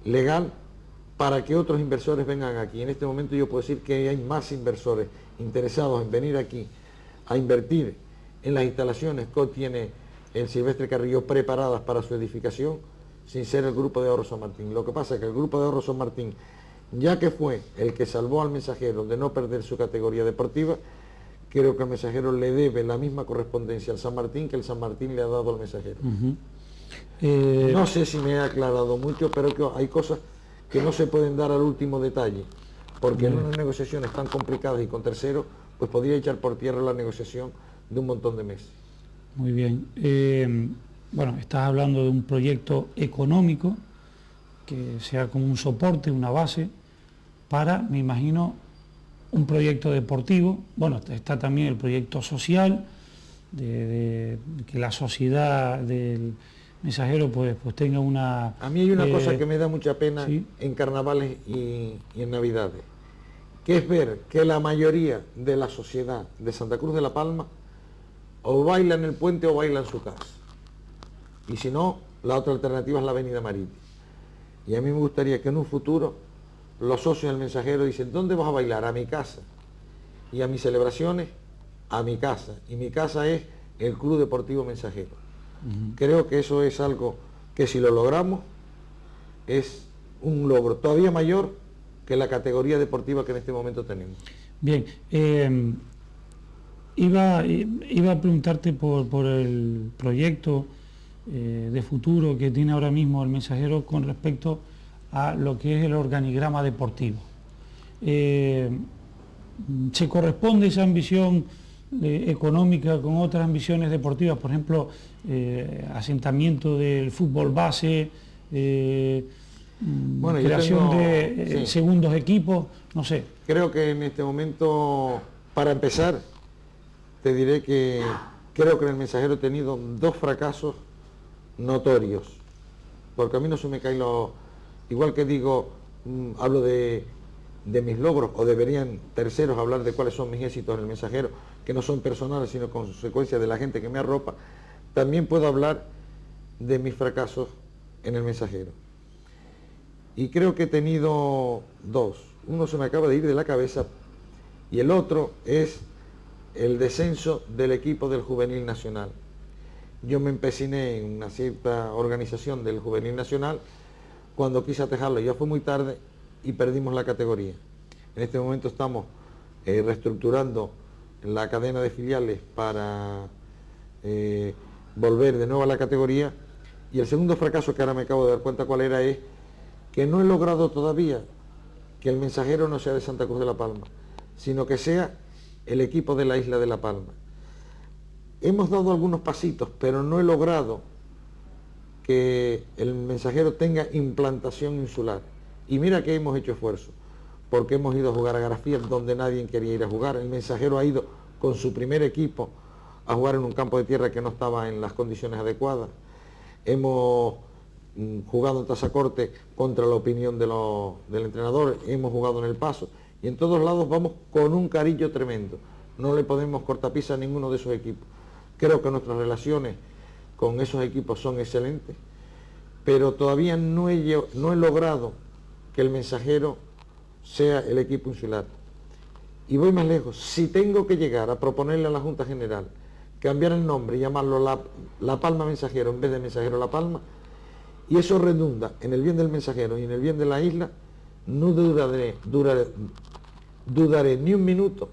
legal para que otros inversores vengan aquí. En este momento yo puedo decir que hay más inversores interesados en venir aquí a invertir en las instalaciones que hoy tiene el Silvestre Carrillo preparadas para su edificación sin ser el Grupo de Ahorro San Martín. Lo que pasa es que el Grupo de Ahorro San Martín, ya que fue el que salvó al Mensajero de no perder su categoría deportiva, creo que el Mensajero le debe la misma correspondencia al San Martín que el San Martín le ha dado al Mensajero. No sé si me he aclarado mucho, pero que hay cosas que no se pueden dar al último detalle, porque en unas negociaciones tan complicadas y con terceros, pues podría echar por tierra la negociación de un montón de meses. Muy bien. Bueno, estás hablando de un proyecto económico que sea como un soporte, una base para, me imagino, un proyecto deportivo. Bueno, está también el proyecto social, de que la sociedad del Mensajero pues tenga una... A mí hay una cosa que me da mucha pena, ¿sí?, en carnavales y en navidades, que es ver que la mayoría de la sociedad de Santa Cruz de la Palma o baila en el puente o baila en su casa. Y si no, la otra alternativa es la avenida Marítima. Y a mí me gustaría que en un futuro los socios del Mensajero dicen, ¿dónde vas a bailar? A mi casa. Y a mis celebraciones, a mi casa. Y mi casa es el Club Deportivo Mensajero. Creo que eso es algo que si lo logramos es un logro todavía mayor que la categoría deportiva que en este momento tenemos. Bien, iba a preguntarte por el proyecto de futuro que tiene ahora mismo el Mensajero con respecto a lo que es el organigrama deportivo. ¿Se corresponde esa ambición económica con otras ambiciones deportivas? Por ejemplo, asentamiento del fútbol base, bueno, creación de segundos equipos, no sé. Creo que en este momento, para empezar, te diré que creo que en el Mensajero he tenido dos fracasos notorios, porque a mí no se me caen los... Igual que digo, hablo de mis logros, o deberían terceros hablar de cuáles son mis éxitos en el Mensajero, que no son personales, sino consecuencia de la gente que me arropa, también puedo hablar de mis fracasos en el Mensajero. Y creo que he tenido dos. Uno se me acaba de ir de la cabeza y el otro es el descenso del equipo del Juvenil Nacional. Yo me empeciné en una cierta organización del Juvenil Nacional, cuando quise atajarlo ya fue muy tarde y perdimos la categoría. En este momento estamos reestructurando la cadena de filiales para volver de nuevo a la categoría. Y el segundo fracaso, que ahora me acabo de dar cuenta cuál era, es que no he logrado todavía que el Mensajero no sea de Santa Cruz de la Palma, sino que sea el equipo de la isla de La Palma. Hemos dado algunos pasitos, pero no he logrado que el Mensajero tenga implantación insular. Y mira que hemos hecho esfuerzo, porque hemos ido a jugar a Garafía, donde nadie quería ir a jugar. El Mensajero ha ido con su primer equipo a jugar en un campo de tierra que no estaba en las condiciones adecuadas. Hemos jugado en Tazacorte contra la opinión del entrenador, hemos jugado en El Paso, y en todos lados vamos con un cariño tremendo. No le podemos cortapisa a ninguno de esos equipos. Creo que nuestras relaciones con esos equipos son excelentes, pero todavía no he logrado que el Mensajero sea el equipo insular. Y voy más lejos, si tengo que llegar a proponerle a la Junta General cambiar el nombre y llamarlo La Palma Mensajero en vez de Mensajero La Palma, y eso redunda en el bien del Mensajero y en el bien de la isla, no dudaré ni un minuto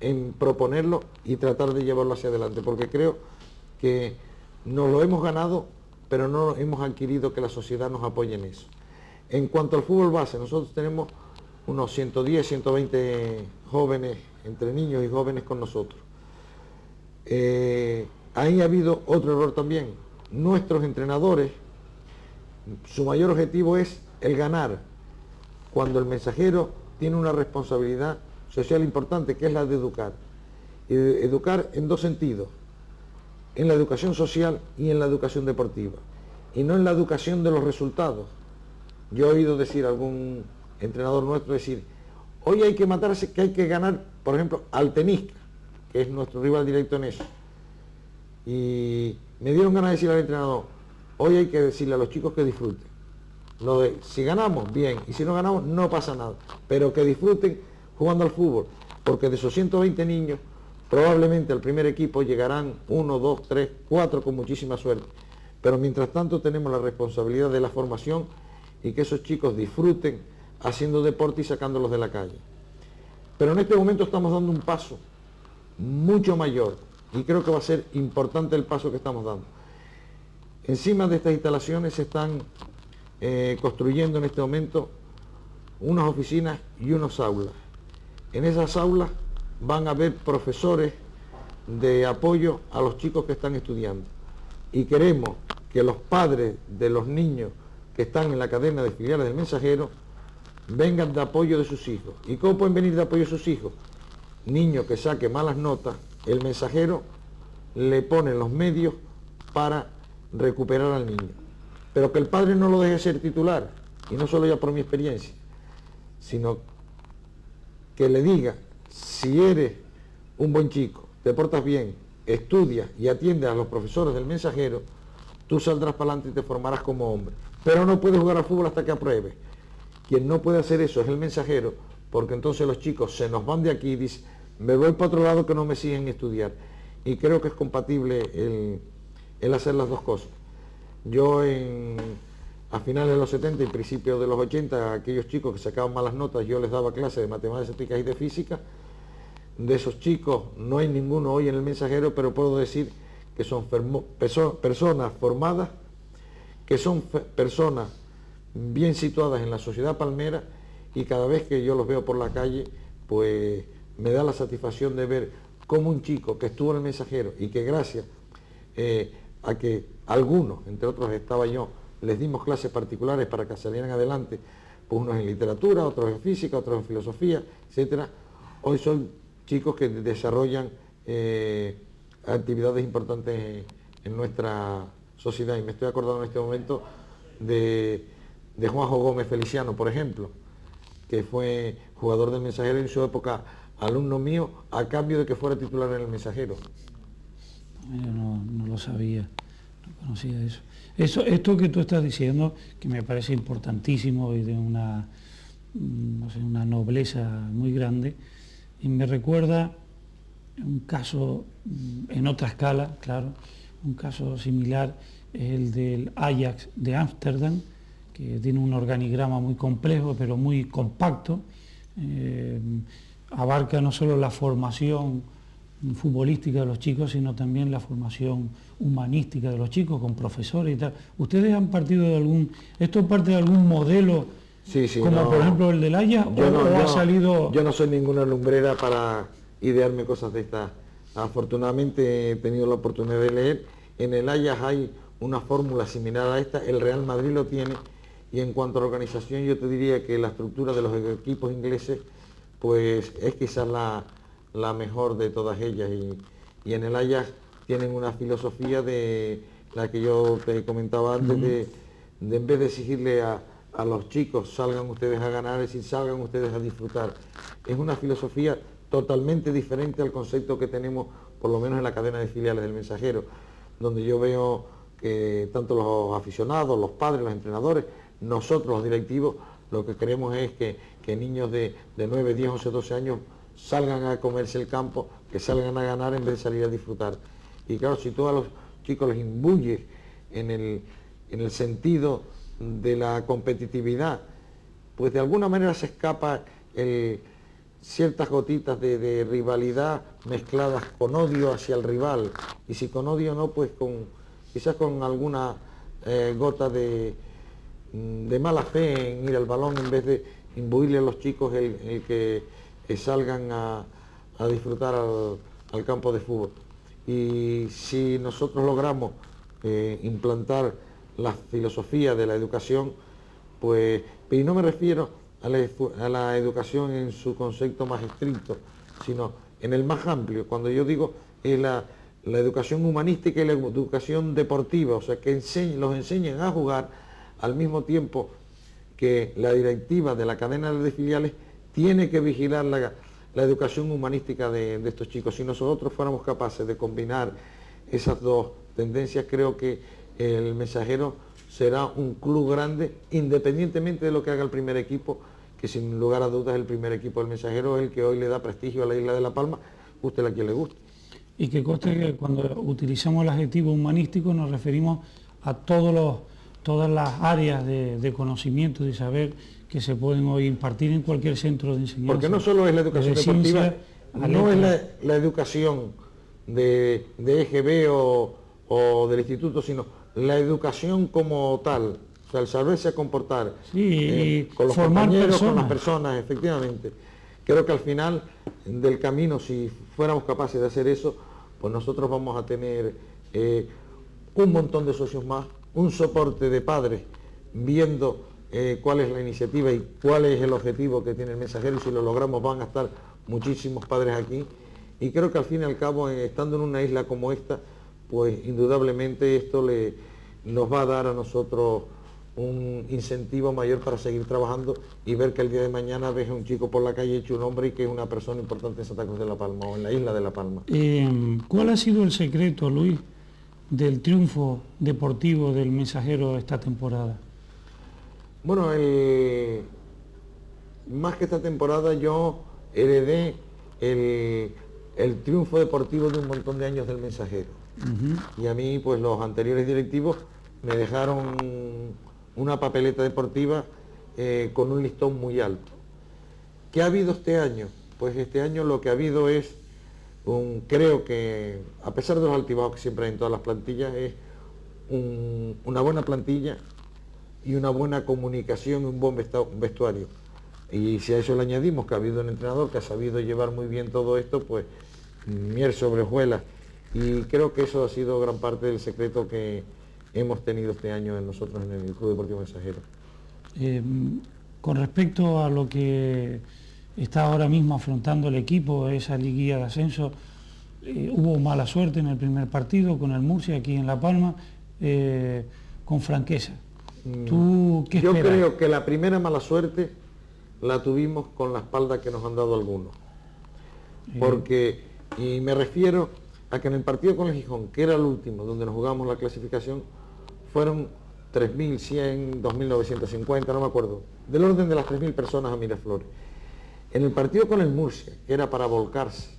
en proponerlo y tratar de llevarlo hacia adelante, porque creo que nos lo hemos ganado, pero no hemos adquirido que la sociedad nos apoye en eso. En cuanto al fútbol base, nosotros tenemos unos 110, 120 jóvenes, entre niños y jóvenes con nosotros. Ahí ha habido otro error también. Nuestros entrenadores, su mayor objetivo es el ganar, cuando el Mensajero tiene una responsabilidad social importante, que es la de educar. Y de educar en dos sentidos, en la educación social y en la educación deportiva, y no en la educación de los resultados. Yo he oído decir a algún entrenador nuestro decir, hoy hay que matarse, que hay que ganar, por ejemplo, al Tenisca, que es nuestro rival directo en eso. Y me dieron ganas de decirle al entrenador, hoy hay que decirle a los chicos que disfruten. Lo de, si ganamos, bien, y si no ganamos, no pasa nada, pero que disfruten jugando al fútbol, porque de esos 120 niños, Probablemente al primer equipo llegarán 1, 2, 3, 4 con muchísima suerte. Pero mientras tanto tenemos la responsabilidad de la formación y que esos chicos disfruten haciendo deporte y sacándolos de la calle. Pero en este momento estamos dando un paso mucho mayor y creo que va a ser importante el paso que estamos dando. Encima de estas instalaciones se están construyendo en este momento unas oficinas y unas aulas. En esas aulas van a haber profesores de apoyo a los chicos que están estudiando. Y queremos que los padres de los niños que están en la cadena de filiales del Mensajero vengan de apoyo de sus hijos. ¿Y cómo pueden venir de apoyo de sus hijos? Niño que saque malas notas, el Mensajero le pone los medios para recuperar al niño. Pero que el padre no lo deje ser titular, y no solo ya por mi experiencia, sino que le diga, si eres un buen chico, te portas bien, estudias y atiendes a los profesores del Mensajero, tú saldrás para adelante y te formarás como hombre. Pero no puedes jugar al fútbol hasta que apruebes. Quien no puede hacer eso es el Mensajero, porque entonces los chicos se nos van de aquí y dicen, me voy para otro lado que no me siguen estudiar. Y creo que es compatible el hacer las dos cosas. Yo a finales de los 70 y principios de los 80, a aquellos chicos que sacaban malas notas, yo les daba clases de matemáticas y de física. De esos chicos no hay ninguno hoy en el Mensajero, pero puedo decir que son personas formadas, que son personas bien situadas en la sociedad palmera, y cada vez que yo los veo por la calle, pues me da la satisfacción de ver cómo un chico que estuvo en el Mensajero y que gracias a que algunos, entre otros estaba yo, les dimos clases particulares para que salieran adelante, pues unos en literatura, otros en física, otros en filosofía, etcétera. Hoy son chicos que desarrollan actividades importantes en nuestra sociedad, y me estoy acordando en este momento de Juanjo Gómez Feliciano, por ejemplo, que fue jugador del Mensajero en su época, alumno mío, a cambio de que fuera titular en el Mensajero. Yo no lo sabía, no conocía eso. Esto que tú estás diciendo, que me parece importantísimo y de una nobleza muy grande, y me recuerda un caso en otra escala, claro, un caso similar es el del Ajax de Ámsterdam, que tiene un organigrama muy complejo pero muy compacto, abarca no solo la formación futbolística de los chicos, sino también la formación humanística de los chicos, con profesores y tal. ¿Ustedes han partido de esto parte de algún modelo, sí, como por ejemplo el del Ajax, o ha salido...? Yo no soy ninguna lumbrera para idearme cosas de estas. Afortunadamente he tenido la oportunidad de leer. En el Ajax hay una fórmula similar a esta, el Real Madrid lo tiene, y en cuanto a la organización yo te diría que la estructura de los equipos ingleses pues es quizás la mejor de todas ellas, y en el Ajax tienen una filosofía de la que yo te comentaba antes, de en vez de exigirle a los chicos salgan ustedes a ganar, es decir, salgan ustedes a disfrutar. Es una filosofía totalmente diferente al concepto que tenemos, por lo menos en la cadena de filiales del Mensajero, donde yo veo que tanto los aficionados, los padres, los entrenadores, nosotros los directivos, lo que queremos es que niños de 9, 10, 11, 12 años salgan a comerse el campo, que salgan a ganar en vez de salir a disfrutar. Y claro, si tú a los chicos les imbuyes en el sentido de la competitividad, pues de alguna manera se escapa ciertas gotitas de rivalidad mezcladas con odio hacia el rival, y si con odio no, pues quizás con alguna gota de mala fe en ir al balón, en vez de imbuirle a los chicos el que salgan a disfrutar al campo de fútbol. Y si nosotros logramos implantar la filosofía de la educación, pues, y no me refiero a la educación en su concepto más estricto, sino en el más amplio, cuando yo digo la educación humanística y la educación deportiva, o sea, que los enseñen a jugar al mismo tiempo que la directiva de la cadena de filiales tiene que vigilar la educación humanística de estos chicos. Si nosotros fuéramos capaces de combinar esas dos tendencias, creo que el Mensajero será un club grande, independientemente de lo que haga el primer equipo, que sin lugar a dudas el primer equipo del Mensajero es el que hoy le da prestigio a la isla de La Palma, guste a quien le guste. Y que conste que cuando utilizamos el adjetivo humanístico nos referimos a todas las áreas de conocimiento y de saber que se pueden hoy impartir en cualquier centro de enseñanza. Porque no solo es la educación deportiva, no es la educación de EGB o del instituto, sino la educación como tal, o sea, el saberse comportar, sí, con los formar compañeros, personas. con las personas, efectivamente. Creo que al final del camino, si fuéramos capaces de hacer eso, pues nosotros vamos a tener un montón de socios más, un soporte de padres viendo cuál es la iniciativa y cuál es el objetivo que tiene el mensajero, y si lo logramos van a estar muchísimos padres aquí. Y creo que al fin y al cabo, estando en una isla como esta, pues indudablemente esto nos va a dar a nosotros un incentivo mayor para seguir trabajando y ver que el día de mañana ves a un chico por la calle hecho un hombre y que es una persona importante en Santa Cruz de la Palma o en la isla de La Palma. ¿Cuál ha sido el secreto, Luis, del triunfo deportivo del Mensajero esta temporada? Bueno, más que esta temporada yo heredé el triunfo deportivo de un montón de años del Mensajero. Y a mí, pues los anteriores directivos me dejaron una papeleta deportiva con un listón muy alto. ¿Qué ha habido este año? Pues este año lo que ha habido es, creo que, a pesar de los altibajos que siempre hay en todas las plantillas, es una buena plantilla y una buena comunicación y un buen vestuario. Y si a eso le añadimos que ha habido un entrenador que ha sabido llevar muy bien todo esto, pues miel sobre hojuelas. Y creo que eso ha sido gran parte del secreto que hemos tenido este año nosotros en el Club Deportivo Mensajero. Con respecto a lo que está ahora mismo afrontando el equipo, esa liguilla de ascenso, hubo mala suerte en el primer partido con el Murcia aquí en La Palma, con franqueza. ¿Tú qué esperas? Yo creo que la primera mala suerte la tuvimos con la espalda que nos han dado algunos. Porque, y me refiero a que en el partido con el Gijón, que era el último, donde nos jugamos la clasificación, fueron 3.100, 2.950, no me acuerdo, del orden de las 3.000 personas a Miraflores. En el partido con el Murcia, que era para volcarse,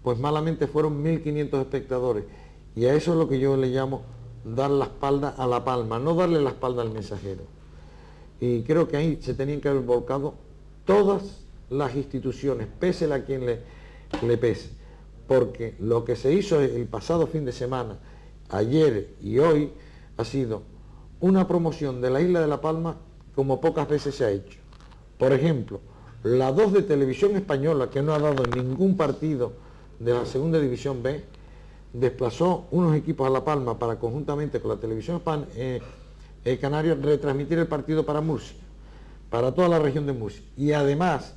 pues malamente fueron 1.500 espectadores. Y a eso es lo que yo le llamo dar la espalda a La Palma, no darle la espalda al Mensajero. Y creo que ahí se tenían que haber volcado todas las instituciones, pésele a quien le pese. Porque lo que se hizo el pasado fin de semana, ayer y hoy, ha sido una promoción de la isla de La Palma como pocas veces se ha hecho. Por ejemplo, la 2 de Televisión Española, que no ha dado ningún partido de la segunda división B, desplazó unos equipos a La Palma para conjuntamente con la Televisión Canaria retransmitir el partido para Murcia, para toda la región de Murcia. Y además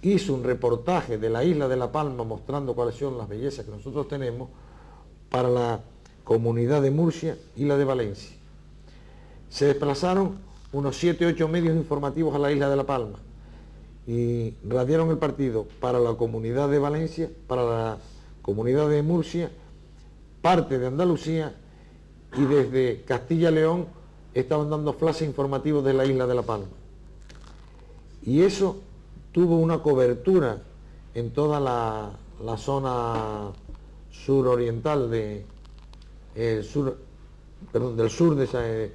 hizo un reportaje de la isla de La Palma mostrando cuáles son las bellezas que nosotros tenemos para la comunidad de Murcia y la de Valencia. Se desplazaron unos 7 o 8 medios informativos a la isla de La Palma y radiaron el partido para la comunidad de Valencia, para la comunidad de Murcia, parte de Andalucía, y desde Castilla y León estaban dando flashes informativos de la isla de La Palma. Y eso tuvo una cobertura en toda la zona suroriental del sur de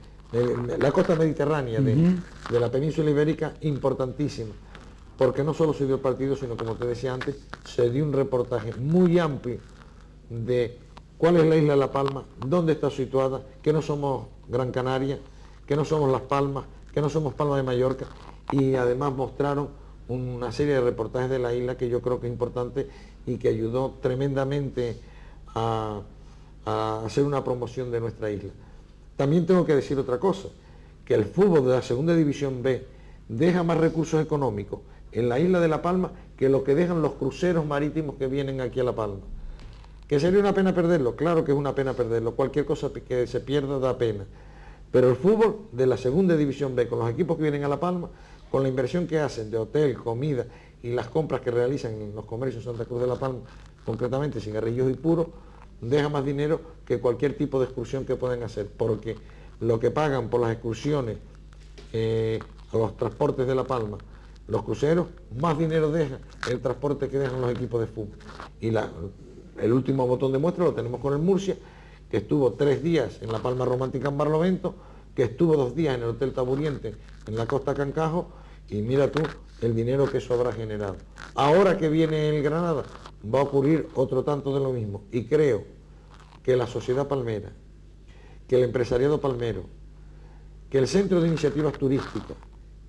la costa mediterránea de la península ibérica, importantísima, porque no solo se dio el partido, sino, como te decía antes, se dio un reportaje muy amplio de cuál es la isla de La Palma, dónde está situada, que no somos Gran Canaria, que no somos Las Palmas, que no somos Palma de Mallorca, y además mostraron una serie de reportajes de la isla que yo creo que es importante y que ayudó tremendamente a hacer una promoción de nuestra isla. También tengo que decir otra cosa, que el fútbol de la segunda división B deja más recursos económicos en la isla de La Palma que lo que dejan los cruceros marítimos que vienen aquí a La Palma. ¿Que sería una pena perderlo? Claro que es una pena perderlo, cualquier cosa que se pierda da pena. Pero el fútbol de la segunda división B, con los equipos que vienen a La Palma, con la inversión que hacen de hotel, comida y las compras que realizan en los comercios Santa Cruz de La Palma, concretamente cigarrillos y puros, deja más dinero que cualquier tipo de excursión que pueden hacer, porque lo que pagan por las excursiones, los transportes de La Palma los cruceros, más dinero deja el transporte que dejan los equipos de fútbol. Y el último botón de muestra lo tenemos con el Murcia, que estuvo 3 días en la Palma Romántica en Barlovento, que estuvo 2 días en el Hotel Taburiente en la Costa Cancajo, y mira tú el dinero que eso habrá generado. Ahora que viene el Granada, va a ocurrir otro tanto de lo mismo, y creo que la sociedad palmera, que el empresariado palmero, que el Centro de Iniciativas Turísticas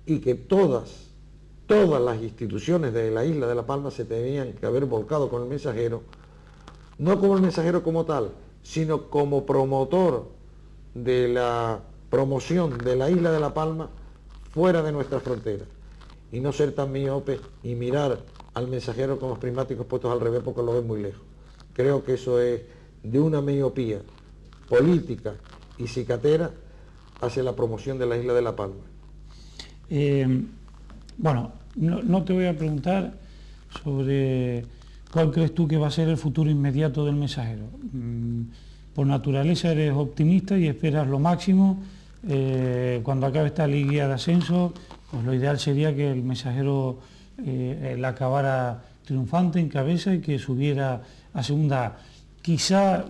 y que todas las instituciones de la isla de La Palma se tenían que haber volcado con el Mensajero, no como el Mensajero como tal, sino como promotor de la promoción de la isla de La Palma fuera de nuestras fronteras, y no ser tan miope y mirar al Mensajero con los prismáticos puestos al revés porque lo ven muy lejos. Creo que eso es de una miopía política y cicatera hacia la promoción de la isla de La Palma. Bueno, no te voy a preguntar sobre cuál crees tú que va a ser el futuro inmediato del Mensajero. Por naturaleza eres optimista y esperas lo máximo. Cuando acabe esta liguilla de ascenso, pues lo ideal sería que el Mensajero la acabara triunfante en cabeza y que subiera a segunda A. Quizá,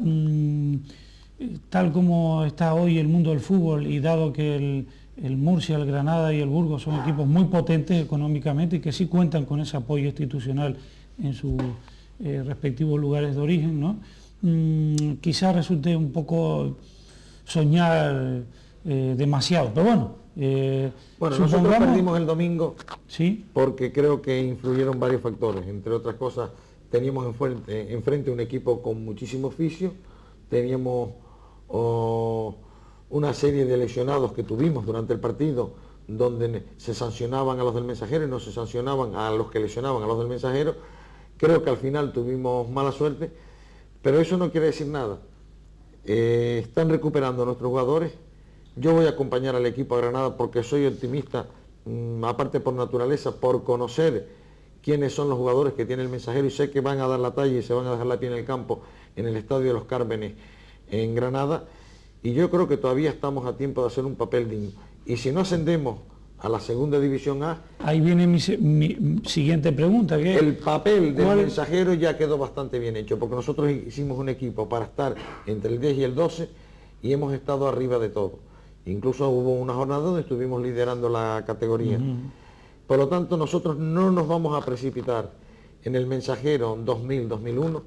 tal como está hoy el mundo del fútbol, y dado que el Murcia, el Granada y el Burgos son equipos muy potentes económicamente y que sí cuentan con ese apoyo institucional en sus respectivos lugares de origen, ¿no? Quizás resulte un poco soñar demasiado, pero bueno. Bueno, nosotros perdimos el domingo, ¿sí?, porque creo que influyeron varios factores. Entre otras cosas, teníamos enfrente un equipo con muchísimo oficio, teníamos una serie de lesionados que tuvimos durante el partido, donde se sancionaban a los del Mensajero y no se sancionaban a los que lesionaban a los del Mensajero. Creo que al final tuvimos mala suerte, pero eso no quiere decir nada. Están recuperando nuestros jugadores. Yo voy a acompañar al equipo a Granada porque soy optimista, aparte por naturaleza, por conocer quiénes son los jugadores que tiene el Mensajero, y sé que van a dar la talla y se van a dejar la piel en el campo en el Estadio de los Cármenes en Granada, y yo creo que todavía estamos a tiempo de hacer un papel digno. Y si no ascendemos a la segunda división A, ahí viene mi siguiente pregunta, que el papel del Mensajero ya quedó bastante bien hecho, porque nosotros hicimos un equipo para estar entre el 10 y el 12 y hemos estado arriba de todo. Incluso hubo una jornada donde estuvimos liderando la categoría. Por lo tanto, nosotros no nos vamos a precipitar en el Mensajero 2000-2001,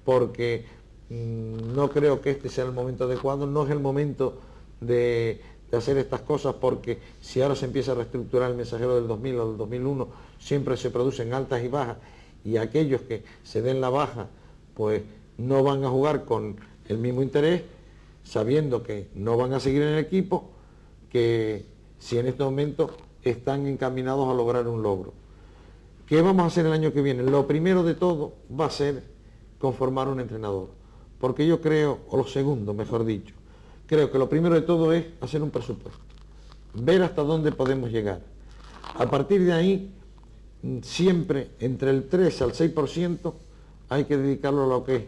porque no creo que este sea el momento adecuado, no es el momento de hacer estas cosas, porque si ahora se empieza a reestructurar el Mensajero del 2000 o del 2001, siempre se producen altas y bajas, y aquellos que se den la baja, pues no van a jugar con el mismo interés, sabiendo que no van a seguir en el equipo, que si en este momento están encaminados a lograr un logro. ¿Qué vamos a hacer el año que viene? Lo primero de todo va a ser conformar un entrenador, porque yo creo, o lo segundo, mejor dicho, creo que lo primero de todo es hacer un presupuesto, ver hasta dónde podemos llegar. A partir de ahí, siempre entre el 3 al 6% hay que dedicarlo a lo que es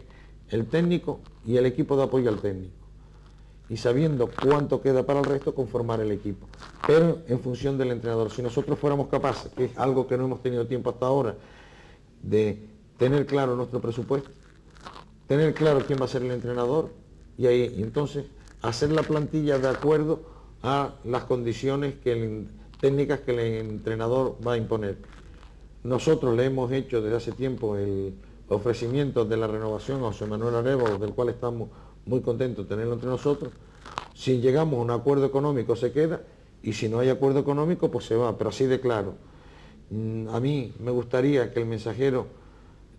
el técnico y el equipo de apoyo al técnico, y sabiendo cuánto queda para el resto, conformar el equipo, pero en función del entrenador. Si nosotros fuéramos capaces, que es algo que no hemos tenido tiempo hasta ahora, de tener claro nuestro presupuesto, tener claro quién va a ser el entrenador, y ahí entonces hacer la plantilla de acuerdo a las condiciones técnicas que el entrenador va a imponer. Nosotros le hemos hecho desde hace tiempo el ofrecimiento de la renovación a José Manuel Arévalo, del cual estamos muy contentos de tenerlo entre nosotros. Si llegamos a un acuerdo económico se queda, y si no hay acuerdo económico pues se va, pero así de claro. A mí me gustaría que el Mensajero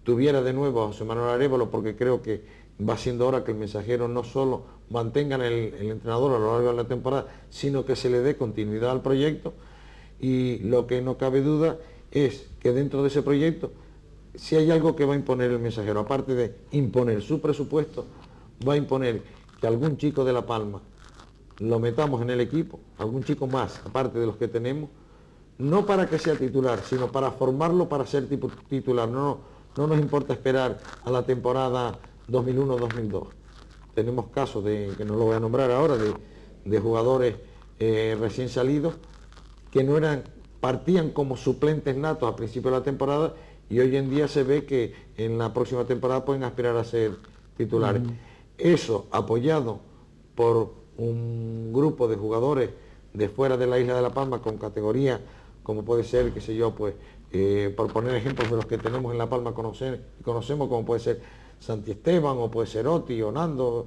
tuviera de nuevo a José Manuel Arévalo, porque creo que va siendo hora que el Mensajero no solo mantenga el entrenador a lo largo de la temporada, sino que se le dé continuidad al proyecto. Y lo que no cabe duda es que dentro de ese proyecto, si hay algo que va a imponer el Mensajero, aparte de imponer su presupuesto, va a imponer que algún chico de La Palma lo metamos en el equipo, algún chico más, aparte de los que tenemos, no para que sea titular, sino para formarlo para ser titular. No nos importa esperar a la temporada 2001-2002. Tenemos casos que no lo voy a nombrar ahora, de jugadores recién salidos, que no eran partían como suplentes natos a principio de la temporada y hoy en día se ve que en la próxima temporada pueden aspirar a ser titulares. Eso apoyado por un grupo de jugadores de fuera de la isla de La Palma con categoría, como puede ser, qué sé yo, pues, por poner ejemplos de los que tenemos en La Palma conocemos, como puede ser Santi Esteban, o puede ser Oti o Nando,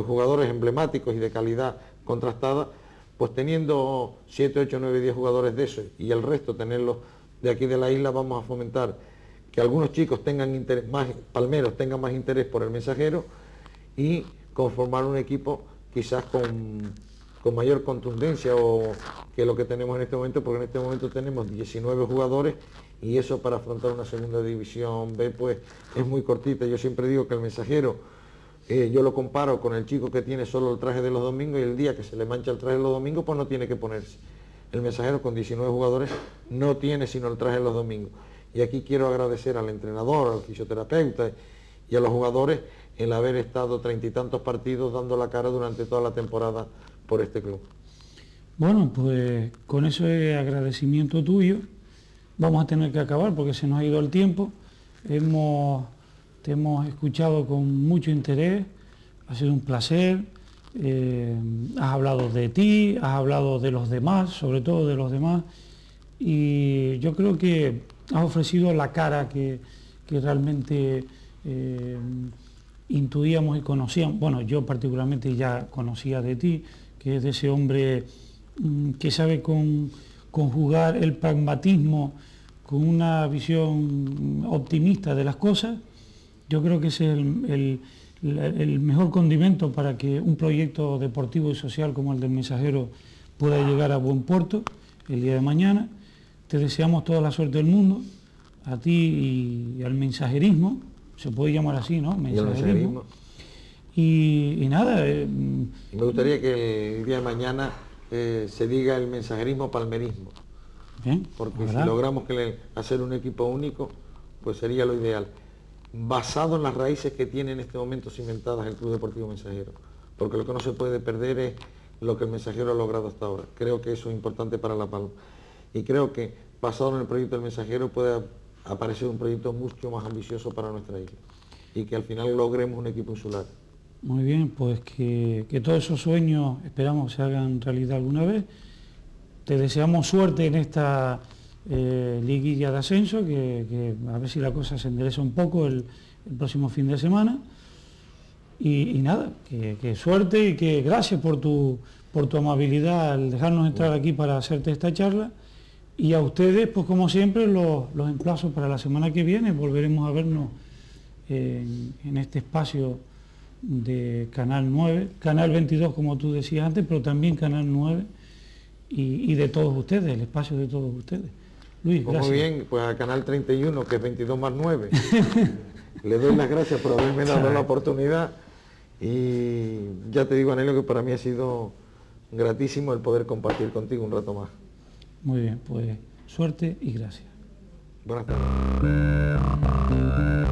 jugadores emblemáticos y de calidad contrastada, pues teniendo 7, 8, 9, 10 jugadores de esos y el resto tenerlos de aquí de la isla, vamos a fomentar que algunos chicos tengan interés, más palmeros tengan más interés por el Mensajero y conformar un equipo quizás con mayor contundencia o que lo que tenemos en este momento, porque en este momento tenemos 19 jugadores y eso para afrontar una segunda división B pues es muy cortita. Yo siempre digo que el Mensajero, yo lo comparo con el chico que tiene solo el traje de los domingos y el día que se le mancha el traje de los domingos pues no tiene que ponerse. El Mensajero con 19 jugadores no tiene sino el traje de los domingos. Y aquí quiero agradecer al entrenador, al fisioterapeuta y a los jugadores el haber estado 30 y tantos partidos dando la cara durante toda la temporada por este club. Bueno, pues con ese agradecimiento tuyo vamos a tener que acabar porque se nos ha ido el tiempo. Te hemos escuchado con mucho interés, ha sido un placer, has hablado de ti, has hablado de los demás, sobre todo de los demás, y yo creo que has ofrecido la cara que realmente intuíamos y conocíamos. Bueno, yo particularmente ya conocía de ti, que es de ese hombre que sabe conjugar el pragmatismo con una visión optimista de las cosas. Yo creo que ese es el mejor condimento para que un proyecto deportivo y social como el del Mensajero pueda llegar a buen puerto el día de mañana. Te deseamos toda la suerte del mundo, a ti y al mensajerismo, se puede llamar así, ¿no? Mensajerismo. Y nada. Me gustaría que el día de mañana se diga el mensajerismo palmerismo. Bien, porque si logramos hacer un equipo único, pues sería lo ideal. Basado en las raíces que tiene en este momento cimentadas el Club Deportivo Mensajero. Porque lo que no se puede perder es lo que el Mensajero ha logrado hasta ahora. Creo que eso es importante para La Palma. Y creo que basado en el proyecto del Mensajero puede aparecer un proyecto mucho más ambicioso para nuestra isla. Y que al final logremos un equipo insular. Muy bien, pues que todos esos sueños esperamos se hagan realidad alguna vez. Te deseamos suerte en esta liguilla de ascenso, que a ver si la cosa se endereza un poco el próximo fin de semana. Y nada, que suerte y que gracias por tu amabilidad al dejarnos entrar aquí para hacerte esta charla. Y a ustedes, pues como siempre, los emplazo para la semana que viene. Volveremos a vernos en este espacio de Canal 9, Canal 22 como tú decías antes, pero también Canal 9 y de todos ustedes, el espacio de todos ustedes. Luis, pues gracias. Muy bien, pues a Canal 31, que es 22 más 9, le doy las gracias por haberme dado la oportunidad y ya te digo, Anelio, que para mí ha sido gratísimo el poder compartir contigo un rato más. Muy bien, pues suerte y gracias. Buenas tardes.